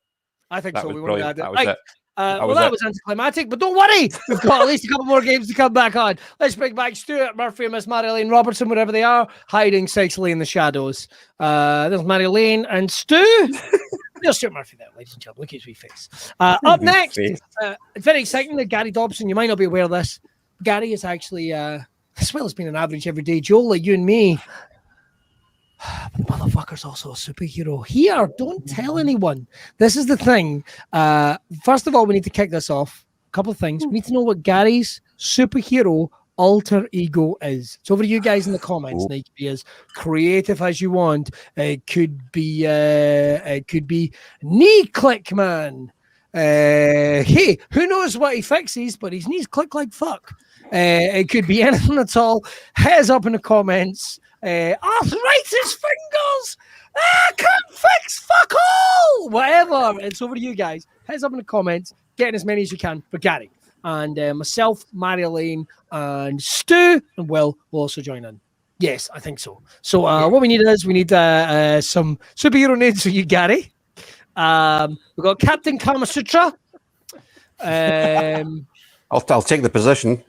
I think That so. was We brilliant. won't That add was it. it. That was anticlimactic, but don't worry. We've got at least a couple more games to come back on. Let's bring back Stuart, Murphy, and Miss Marjolein Robertson, wherever they are, hiding sexily in the shadows. There's Marjolein and Stu. There's Stuart Murphy there, ladies and gentlemen. Look at his wee face. Up next, it's very exciting that Gary Dobson, you might not be aware of this, Gary is actually, as well as being an average everyday Joe like you and me, but the motherfucker's also a superhero. Here, don't tell anyone. This is the thing. First of all, we need to kick this off. A couple of things. We need to know what Gary's superhero alter ego is. It's over to you guys in the comments. And it could be as creative as you want. It could be knee click man. Hey, who knows what he fixes, but his knees click like fuck. It could be anything at all. Hit us up in the comments. Arthritis fingers. I can't fix fuck all. Whatever. It's over to you guys. Heads up in the comments. Get in as many as you can for Gary. And myself, Marjolein, and Stu, and Will also join in. Yes, I think so. So what we need is some superhero names for you, Gary. We've got Captain Kama Sutra. I'll take the position.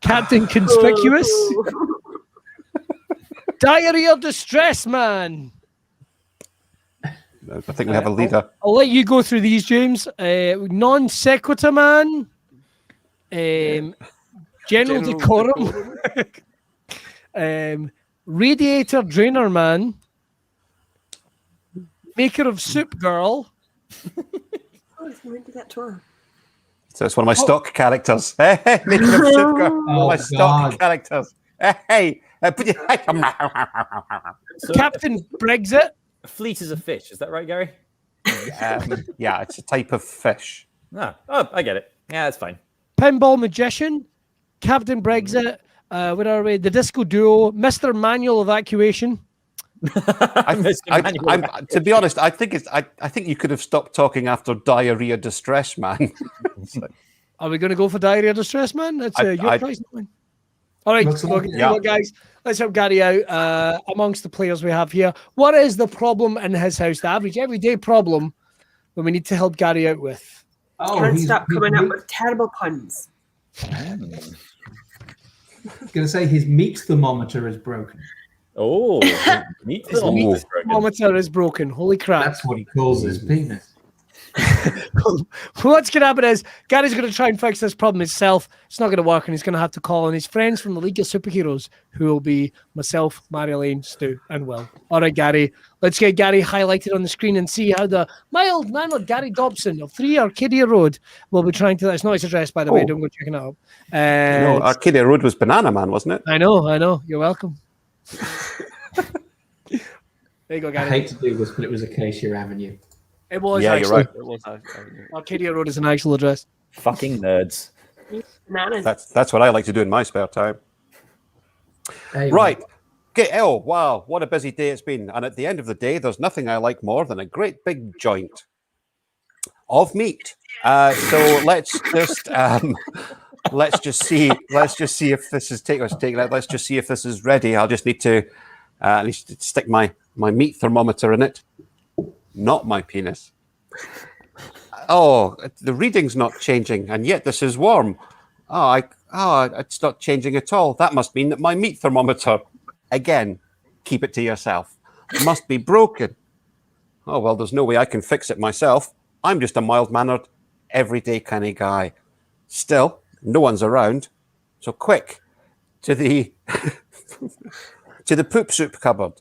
Captain Conspicuous. Diarrhea Distress Man. I think we have a leader. I'll let you go through these, James. Non Sequitur Man. General Decorum. Radiator Drainer Man. Maker of Soup Girl. When did that tour? So it's one of my stock characters. Hey, Maker of Soup Girl. One of my stock characters. Hey. Captain Brexit. Fleet is a fish. Is that right, Gary? Yeah, it's a type of fish. Oh, I get it. Yeah, that's fine. Pinball Magician. Captain Brexit. Where are we? The Disco Duo. Mr. Manual Evacuation. To be honest, I think you could have stopped talking after Diarrhea Distress Man. Are we going to go for Diarrhea Distress Man? That's your choice. All right, guys, let's help Gary out amongst the players we have here. What is the problem in his house? The average everyday problem that we need to help Gary out with? Can't stop coming up with terrible puns. I was going to say his meat thermometer is broken. Oh, meat thermometer is broken. Holy crap. That's what he calls his penis. What's going to happen is Gary's going to try and fix this problem himself. It's not going to work, and he's going to have to call on his friends from the League of Superheroes, who will be myself, Marjolein, Stu, and Will. All right, Gary. Let's get Gary highlighted on the screen and see how the mild-mannered Gary Dobson of 3 Arcadia Road will be trying to... That's not his address, by the way. Don't go checking it out. No, Arcadia Road was Banana Man, wasn't it? I know. You're welcome. There you go, Gary. I hate to do this, but it was Acacia Avenue. It was. Yeah, actually. you're right. Arcadia Road is an actual address. Fucking nerds. That's what I like to do in my spare time. Right. Okay. Oh, wow. What a busy day it's been. And at the end of the day, there's nothing I like more than a great big joint of meat. So let's just see if this is let's just see if this is ready. I'll just need to at least stick my meat thermometer in it. Not my penis. Oh, the reading's not changing, and yet this is warm. It's not changing at all. That must mean that my meat thermometer, again, keep it to yourself, must be broken. Oh, well, there's no way I can fix it myself. I'm just a mild-mannered, everyday kind of guy. Still, no one's around. So quick, to the to the poop soup cupboard.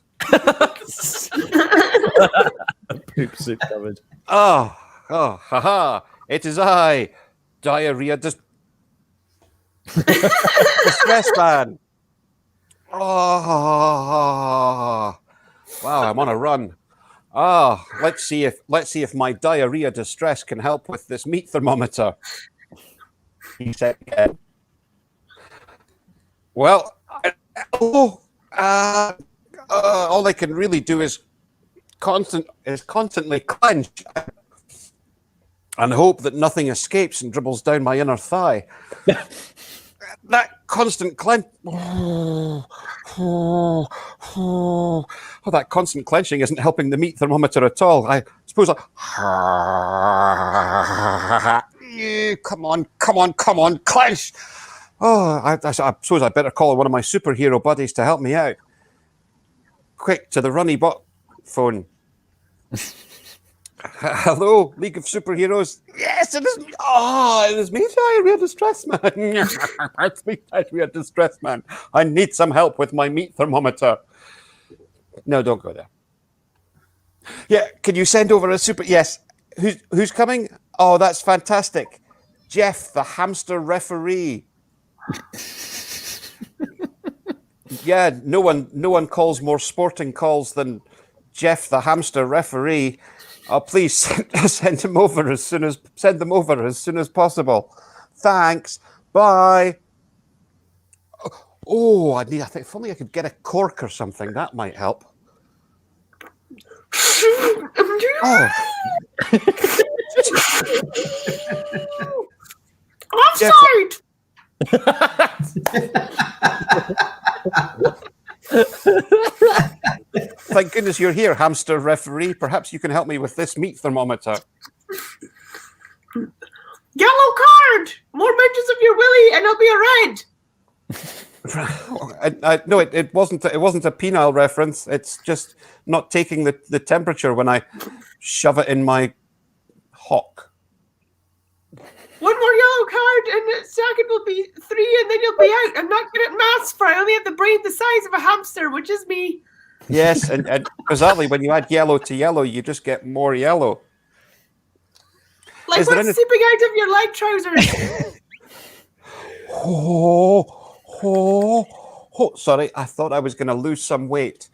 Poop soup cupboard. Haha! It is I, diarrhea distress man. Oh, wow! I'm on a run. Let's see if my diarrhea distress can help with this meat thermometer. He said again. Well, all I can really do is constantly clench and hope that nothing escapes and dribbles down my inner thigh. That constant clench. That constant clenching isn't helping the meat thermometer at all. I suppose come on, clench. I suppose I better call one of my superhero buddies to help me out. Quick, to the runny phone. Hello, League of Superheroes. Yes, it is me. It is me, diarrhea distress man. It's me, diarrhea distress man. I need some help with my meat thermometer. No, don't go there. Yeah, can you send over a super? Yes. Who's coming? Oh, that's fantastic. Jeff, the hamster referee. Yeah, no one calls more sporting calls than Jeff, the hamster referee. Oh, please send them over as soon as possible. Thanks. Bye. Oh, I think if only I could get a cork or something, that might help. Offside. Thank goodness you're here, hamster referee. Perhaps you can help me with this meat thermometer. Yellow card. More mentions of your willy, and it'll be a red. No, it wasn't a penile reference. It's just not taking the temperature when I shove it in my hock. One more yellow card, and the second will be 3, and then you'll be out. I'm not good at maths, for I only have the brain the size of a hamster, which is me. Yes, and bizarrely, when you add yellow to yellow, you just get more yellow. Like what's seeping out of your leg trousers? Sorry, I thought I was going to lose some weight.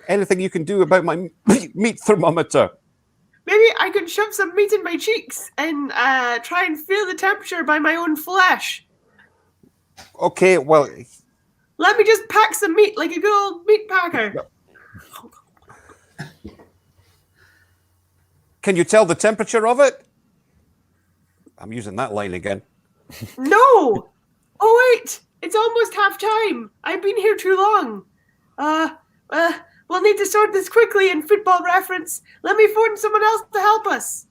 Anything you can do about my meat thermometer? Maybe I could shove some meat in my cheeks and try and feel the temperature by my own flesh. Okay, well... Let me just pack some meat like a good old meat packer. Can you tell the temperature of it? I'm using that line again. No! Oh, wait! It's almost half time. I've been here too long. We'll need to sort this quickly in football reference. Let me phone someone else to help us.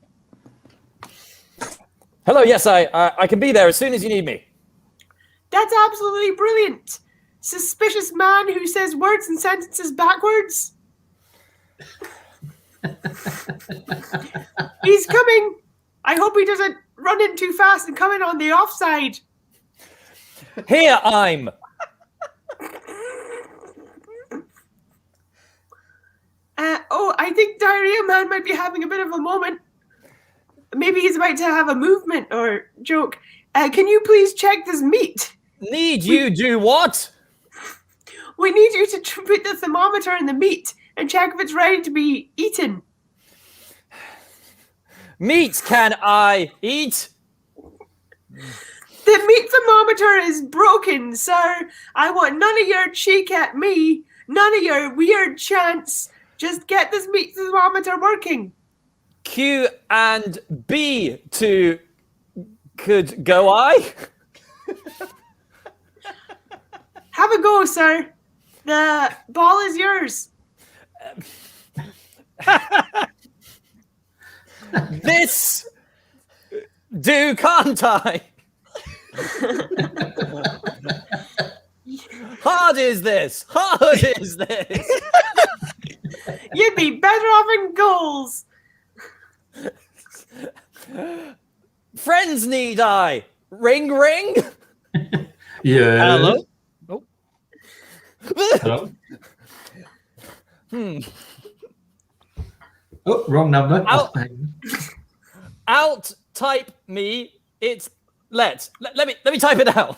Hello, yes, I can be there as soon as you need me. That's absolutely brilliant. Suspicious man who says words and sentences backwards. He's coming. I hope he doesn't run in too fast and come in on the offside. Here I'm. I think Diarrhea Man might be having a bit of a moment. Maybe he's about to have a movement or joke. Can you please check this meat? Need you do what? We need you to put the thermometer in the meat and check if it's ready to be eaten. Meat can I eat? The meat thermometer is broken, sir. I want none of your cheek at me. None of your weird chants. Just get this meat thermometer working. Q and B to could go I? Have a go, sir. The ball is yours. This do, can't I? Hard is this. Hard is this. You'd be better off in goals. Friends need I. Ring, ring. Yeah. Hello? Oh. Hello? Oh, wrong number. Out type me. It's let me type it out.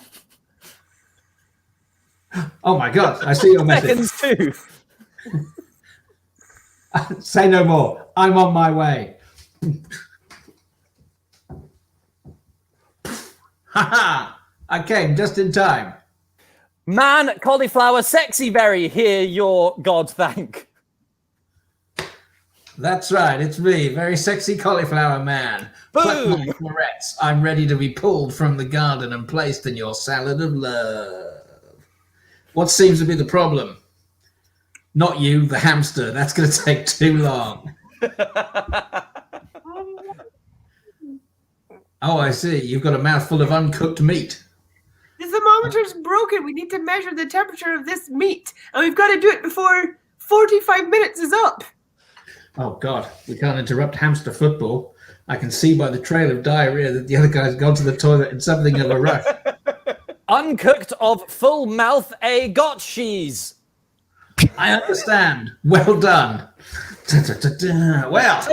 Oh my God, I see your message. Seconds too. Say no more. I'm on my way. Haha! I came just in time. Man, cauliflower, sexy berry, hear your God thank. That's right, it's me, very sexy cauliflower man. Pluck my florets. I'm ready to be pulled from the garden and placed in your salad of love. What seems to be the problem? Not you, the hamster. That's going to take too long. Oh, I see. You've got a mouthful of uncooked meat. The thermometer's broken. We need to measure the temperature of this meat. And we've got to do it before 45 minutes is up. Oh, God. We can't interrupt hamster football. I can see by the trail of diarrhea that the other guy's gone to the toilet in something of a rush. Uncooked of full mouth a got cheese. I understand. Well done. Well,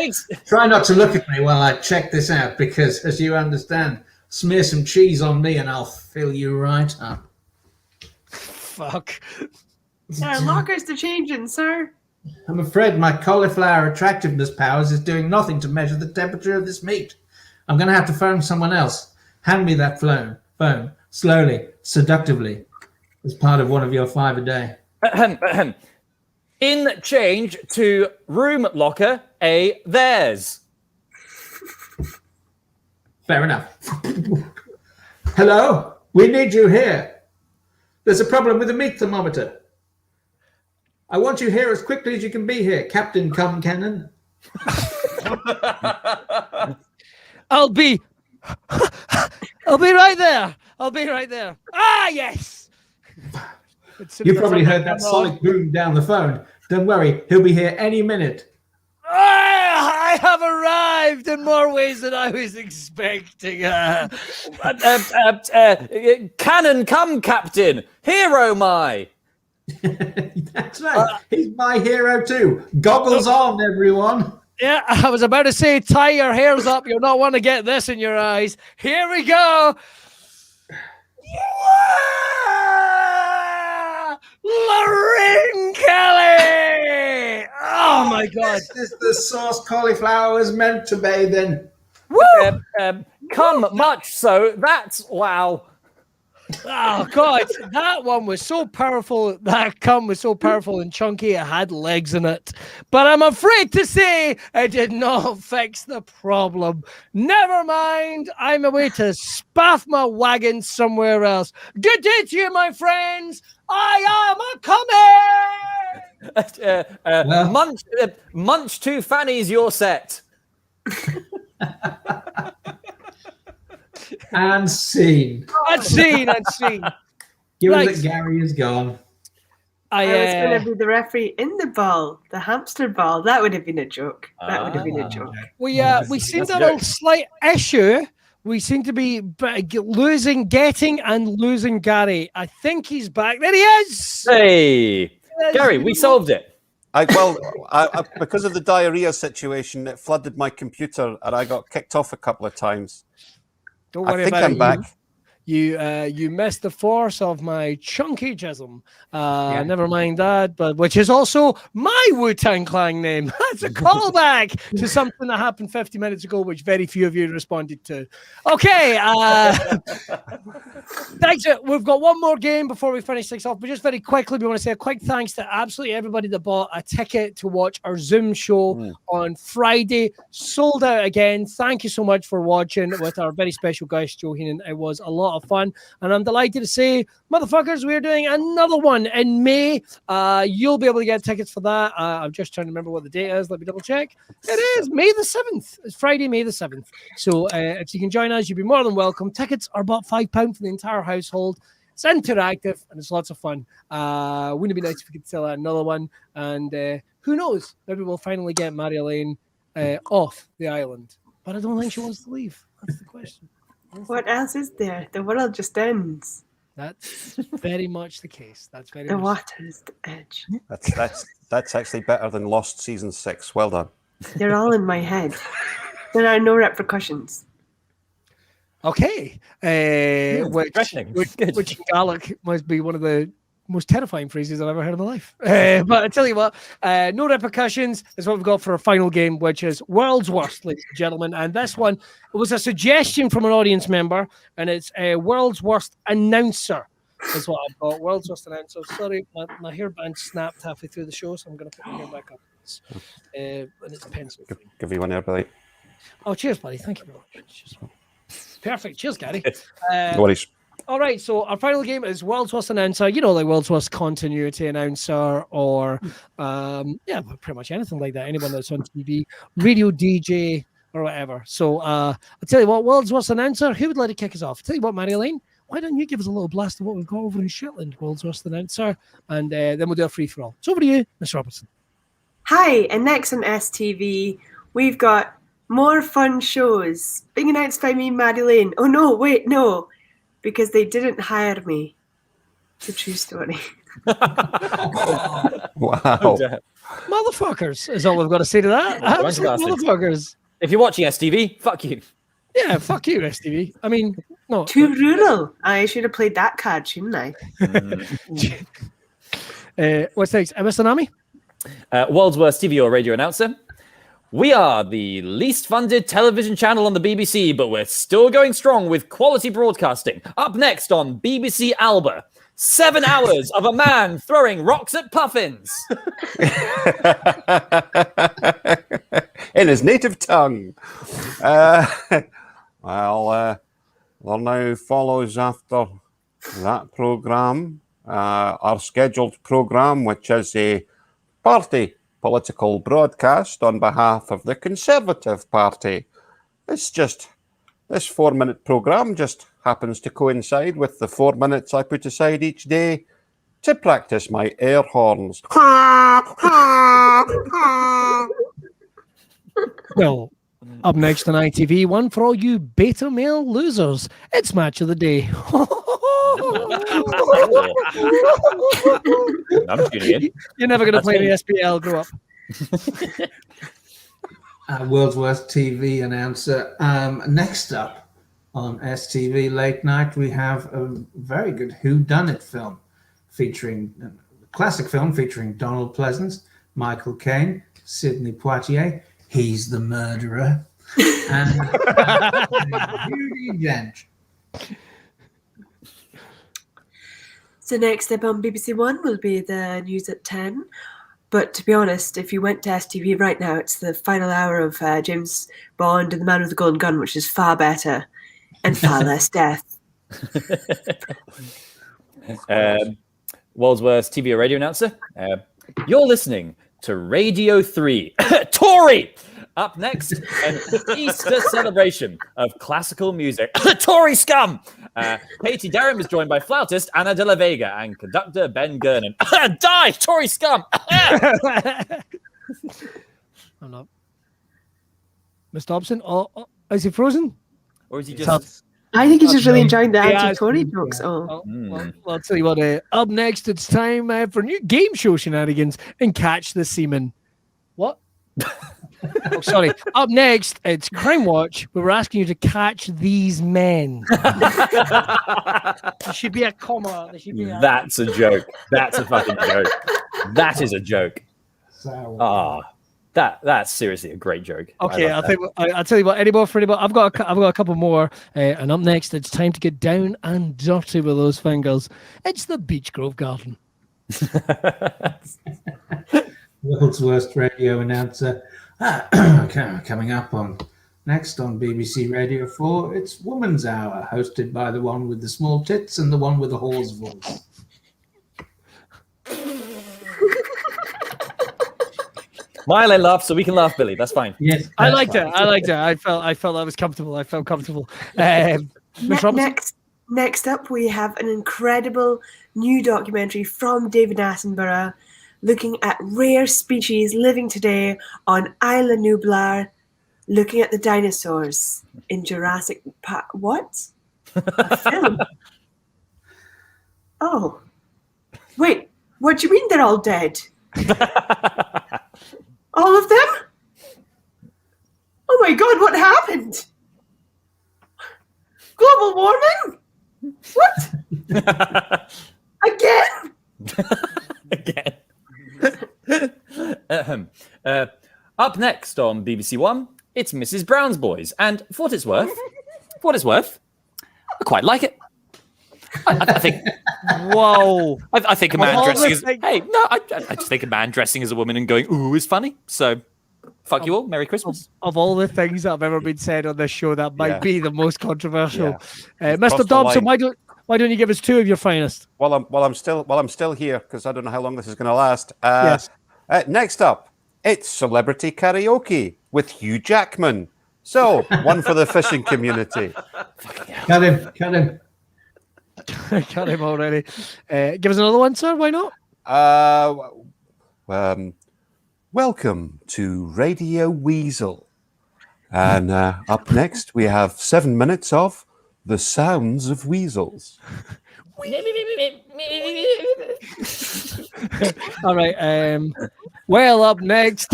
try not to look at me while I check this out, because, as you understand, smear some cheese on me and I'll fill you right up. Fuck. Lockers to change in, sir. I'm afraid my cauliflower attractiveness powers is doing nothing to measure the temperature of this meat. I'm going to have to phone someone else. Hand me that phone, slowly, seductively, as part of one of your 5 a day. In change to room locker a theirs. Fair enough. Hello? We need you here. There's a problem with the meat thermometer. I want you here as quickly as you can be here, Captain Cum Cannon. I'll be right there. I'll be right there. Ah, yes. You probably heard that sonic boom down the phone. Don't worry, he'll be here any minute. I have arrived in more ways than I was expecting. Cannon come, Captain. Hero my. That's right. He's my hero too. Goggles on, everyone. Yeah, I was about to say, tie your hairs up. You'll not want to get this in your eyes. Here we go. Lorraine Kelly! Oh my God! This is the sauce cauliflower was meant to be. Then, come much so. That's wow. Oh God, that one was so powerful. That cum was so powerful and chunky. It had legs in it, but I'm afraid to say it did not fix the problem. Never mind. I'm away to spaff my wagon somewhere else. Good day to you, my friends. I am a coming. Munch two fannies. Your set. And scene. Unseen. Given Right. that Gary is gone. I was going to be the referee in the ball, the hamster ball. That would have been a joke. We seem to have a slight issue. We seem to be getting and losing Gary. I think he's back. There he is. Hey, Gary, we solved it. Because of the diarrhea situation, it flooded my computer and I got kicked off a couple of times. Don't worry I think about I'm back. You missed the force of my chunky jism. Never mind that, but which is also my Wu-Tang Clan name. That's a callback to something that happened 50 minutes ago, which very few of you responded to. Okay, Thanks. We've got one more game before we finish things off, but just very quickly, we want to say a quick thanks to absolutely everybody that bought a ticket to watch our Zoom show on Friday. Sold out again. Thank you so much for watching with our very special guest, Joe Heenan. It was a lot of fun, and I'm delighted to say, motherfuckers, we're doing another one in May. You'll be able to get tickets for that. I'm just trying to remember what the date is. Let me double check. It is May the 7th. It's Friday, May the 7th. So if you can join us, you'd be more than welcome. Tickets are about £5 for the entire household. It's interactive and it's lots of fun. Wouldn't it be nice if we could sell out another one? And who knows? Maybe we'll finally get Marjolein off the island. But I don't think she wants to leave. That's the question. What else is there? The world just ends. That's very much the case. That's very The much water's the edge. That's actually better than Lost season 6. Well done. They're all in my head. There are no repercussions. Okay. Which in Gaelic must be one of the most terrifying phrases I've ever heard in my life. But I tell you what, no repercussions is what we've got for our final game, which is World's Worst, ladies and gentlemen. And this one was a suggestion from an audience member, and it's World's Worst Announcer is what I've got. World's Worst Announcer. Sorry, my hairband snapped halfway through the show, so I'm going to put my hair back up. And it's pencil. Give you one there, Billy. Oh, cheers, buddy. Thank you very much. Perfect. Cheers, Gary. No worries. All right, so our final game is World's Worst Announcer. You know, like World's Worst Continuity Announcer or, pretty much anything like that. Anyone that's on TV, radio DJ or whatever. So I'll tell you what, World's Worst Announcer, who would like to kick us off? I'll tell you what, Marjolein, why don't you give us a little blast of what we've got over in Shetland, World's Worst Announcer, and then we'll do a free-for-all. So over to you, Miss Robertson. Hi, and next on STV, we've got more fun shows being announced by me, Marjolein. Oh, no, wait, no. Because they didn't hire me. It's a true story. Wow. Motherfuckers is all we've got to say to that. Absolute motherfuckers. If you're watching STV, fuck you. Yeah, fuck you, STV. I mean, no. Too rural. I should have played that card, shouldn't I? What's next? Mr. Naameh? World's Worst TV or radio announcer. We are the least funded television channel on the BBC, but we're still going strong with quality broadcasting. Up next on BBC Alba, 7 hours of a man throwing rocks at puffins. In his native tongue. There now follows after that programme, our scheduled programme, which is a party political broadcast on behalf of the Conservative Party. This 4-minute programme just happens to coincide with the 4 minutes I put aside each day to practice my air horns. Well, up next on ITV1 for all you beta male losers, it's Match of the Day. I'm tuning in. You're never going to play the SPL. Grow up. World's Worst TV announcer. Next up on STV Late Night, we have a very good whodunit film featuring classic film featuring Donald Pleasance, Michael Caine, Sidney Poitier. He's the murderer. And Judi Dench. So next up on BBC One will be the news at 10. But to be honest, if you went to STV right now, it's the final hour of James Bond and the Man with the Golden Gun, which is far better and far less death. World's Worst TV or radio announcer. You're listening to Radio 3. Tory! Up next, an Easter celebration of classical music. Tory scum! Katie Derham is joined by flautist Anna de la Vega and conductor Ben Gernon. Die, Tory scum! I'm not. Mr. Dobson, is he frozen? Or is he just... I think he's just really enjoying the anti-Tory jokes. Well, I'll tell you what. Up next, it's time for new game show shenanigans and Catch the Seaman. What? Oh, sorry. Up next, it's Crime Watch, where we're asking you to catch these men. There should be a comma. There should be a... That's a joke. That's a fucking joke. That is a joke. That's seriously a great joke. Okay, I'll tell you what. Any more for anybody? I've got a couple more. And up next, it's time to get down and dirty with those fingers. It's the Beech Grove Garden. World's worst radio announcer. Coming up next on BBC Radio 4, it's Woman's Hour, hosted by the one with the small tits and the one with the hoarse voice. Marjolein laughed, so we can laugh, Billy. That's fine. Yes, I liked it. I felt I was comfortable. I felt comfortable. Miss Robertson? Next up, we have an incredible new documentary from David Attenborough looking at rare species living today on Isla Nublar, looking at the dinosaurs in Jurassic Park. What? A film? Oh. Wait, what do you mean they're all dead? All of them? Oh my God, what happened? Global warming? What? Again? Again. Up next on BBC One, it's Mrs. Brown's Boys, and for what it's worth, I quite like it. I think. Whoa! I think a man dressing as I just think a man dressing as a woman and going ooh is funny. So, fuck you all. Merry Christmas. Of all the things that have ever been said on this show, that might be the most controversial. Yeah. Mr. Dobson, why don't you give us two of your finest? While I'm still here, because I don't know how long this is going to last. Yes. Next up, it's celebrity karaoke with Hugh Jackman. So one for the fishing community. Cut him. Got him already. Give us another one, sir. Why not? Welcome to Radio Weasel. And up next, we have 7 minutes of The Sounds of Weasels. All right. Well, up next,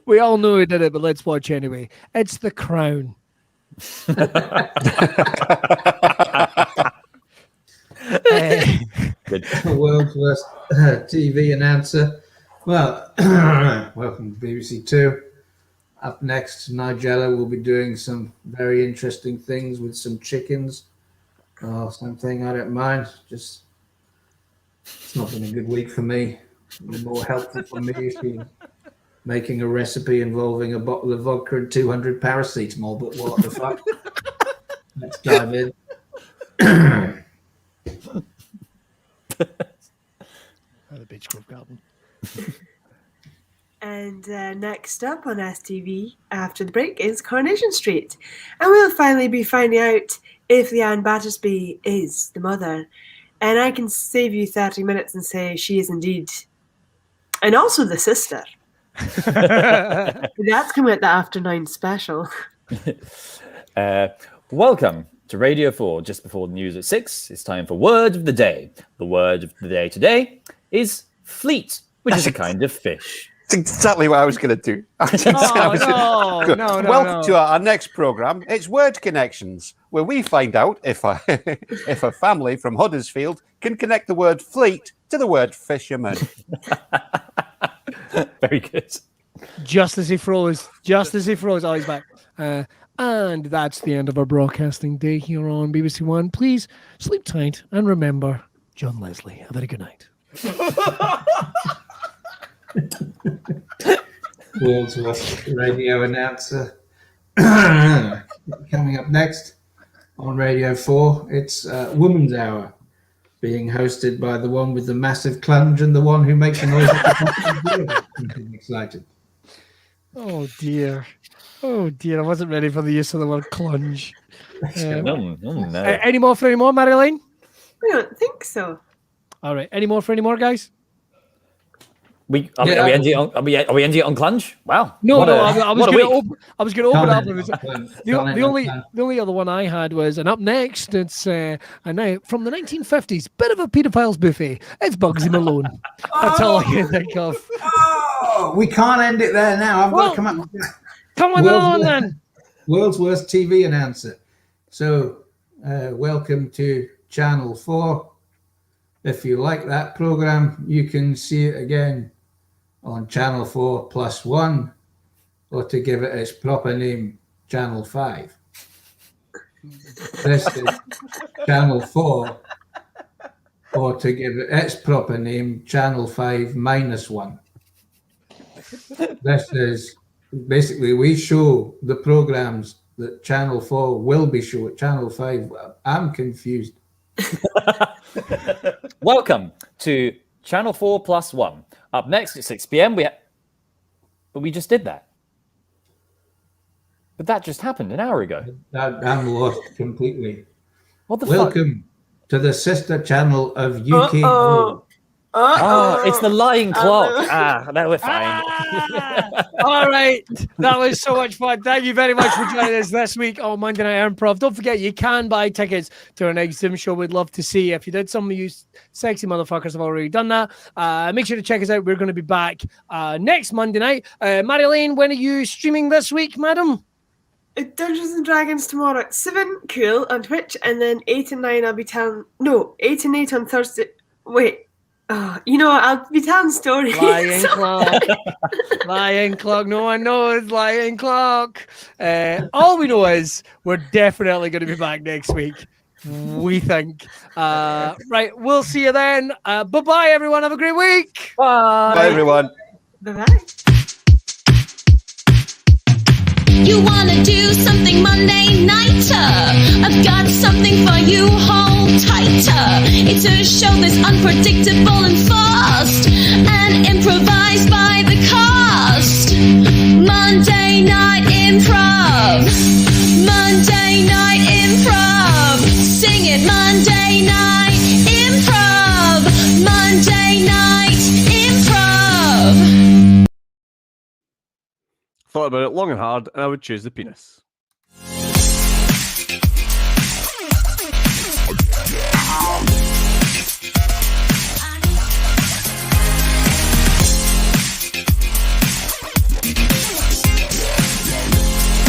we all know who did it, but let's watch anyway. It's The Crown. The world's worst TV announcer. Well, welcome to BBC Two. Up next, Nigella will be doing some very interesting things with some chickens or something. I don't mind. Just it's not been a good week for me. The more helpful for me is she making a recipe involving a bottle of vodka and 200 paracetamol. But what the fuck? Let's dive in. The Beech Grove Garden. And next up on STV after the break is Coronation Street. And we'll finally be finding out if Leanne Battersby is the mother. And I can save you 30 minutes and say she is indeed. And also the sister. That's coming at the After 9 special. Welcome to Radio 4. Just before the news at 6, it's time for Word of the Day. The word of the day today is fleet, which is a kind of fish. It's exactly what I was going to do. Welcome to our next programme. It's Word Connections, where we find out if a family from Huddersfield can connect the word fleet to the word fisherman. Very good. Just as he froze. Oh, he's back. And that's the end of our broadcasting day here on BBC One. Please sleep tight and remember John Leslie. Have a very good night. World's worst radio announcer. Coming up next on Radio 4, it's Woman's Hour, being hosted by the one with the massive clunge and the one who makes the noise. I'm excited. Oh dear. I wasn't ready for the use of the word clunge. No. Any more, Marjolein? I don't think so. All right. Any more, guys? Are we ending it on clunge? Wow. No. I was going to open up. The The only other one I had was, and up next, it's now from the 1950s, bit of a paedophile's buffet. It's Bugsy Malone. That's all I can think of. Oh, we can't end it there now. I've got to come up. Come on, then. World's worst TV announcer. So, welcome to Channel 4. If you like that program, you can see it again on Channel 4 plus 1, or to give it its proper name, Channel 5. This is Channel 4, or to give it its proper name, Channel 5 minus 1. This is basically, we show the programs that Channel 4 will be shown. Channel 5, I'm confused. Welcome to Channel 4 plus 1. Up next at 6 p.m. But we just did that. But that just happened an hour ago. I'm lost completely. What the Welcome to the sister channel of UK. Oh, it's the lying clock. No, we're fine. All right. That was so much fun. Thank you very much for joining us this week on Monday Night Improv. Don't forget, you can buy tickets to our next Zoom show. We'd love to see you. If you did, some of you sexy motherfuckers have already done that. Make sure to check us out. We're going to be back next Monday night. Marjolein, when are you streaming this week, madam? Dungeons and Dragons tomorrow at 7, cool, on Twitch, and then 8 and 9 I'll be telling... No, 8 and 8 on Thursday. Wait. You know what? I'll be telling stories. Lying clock. Lying clock. No one knows. Lying clock. All we know is we're definitely going to be back next week. We think. Right. We'll see you then. Bye-bye, everyone. Have a great week. Bye. Bye, everyone. Bye-bye. You wanna do something Monday nighter? I've got something for you, hold tighter. It's a show that's unpredictable and fast, and improvised by the cast. Monday Night Improv. Monday Night Improv. Sing it, Monday Night Improv. Monday Night Improv. Thought about it long and hard, and I would choose the penis.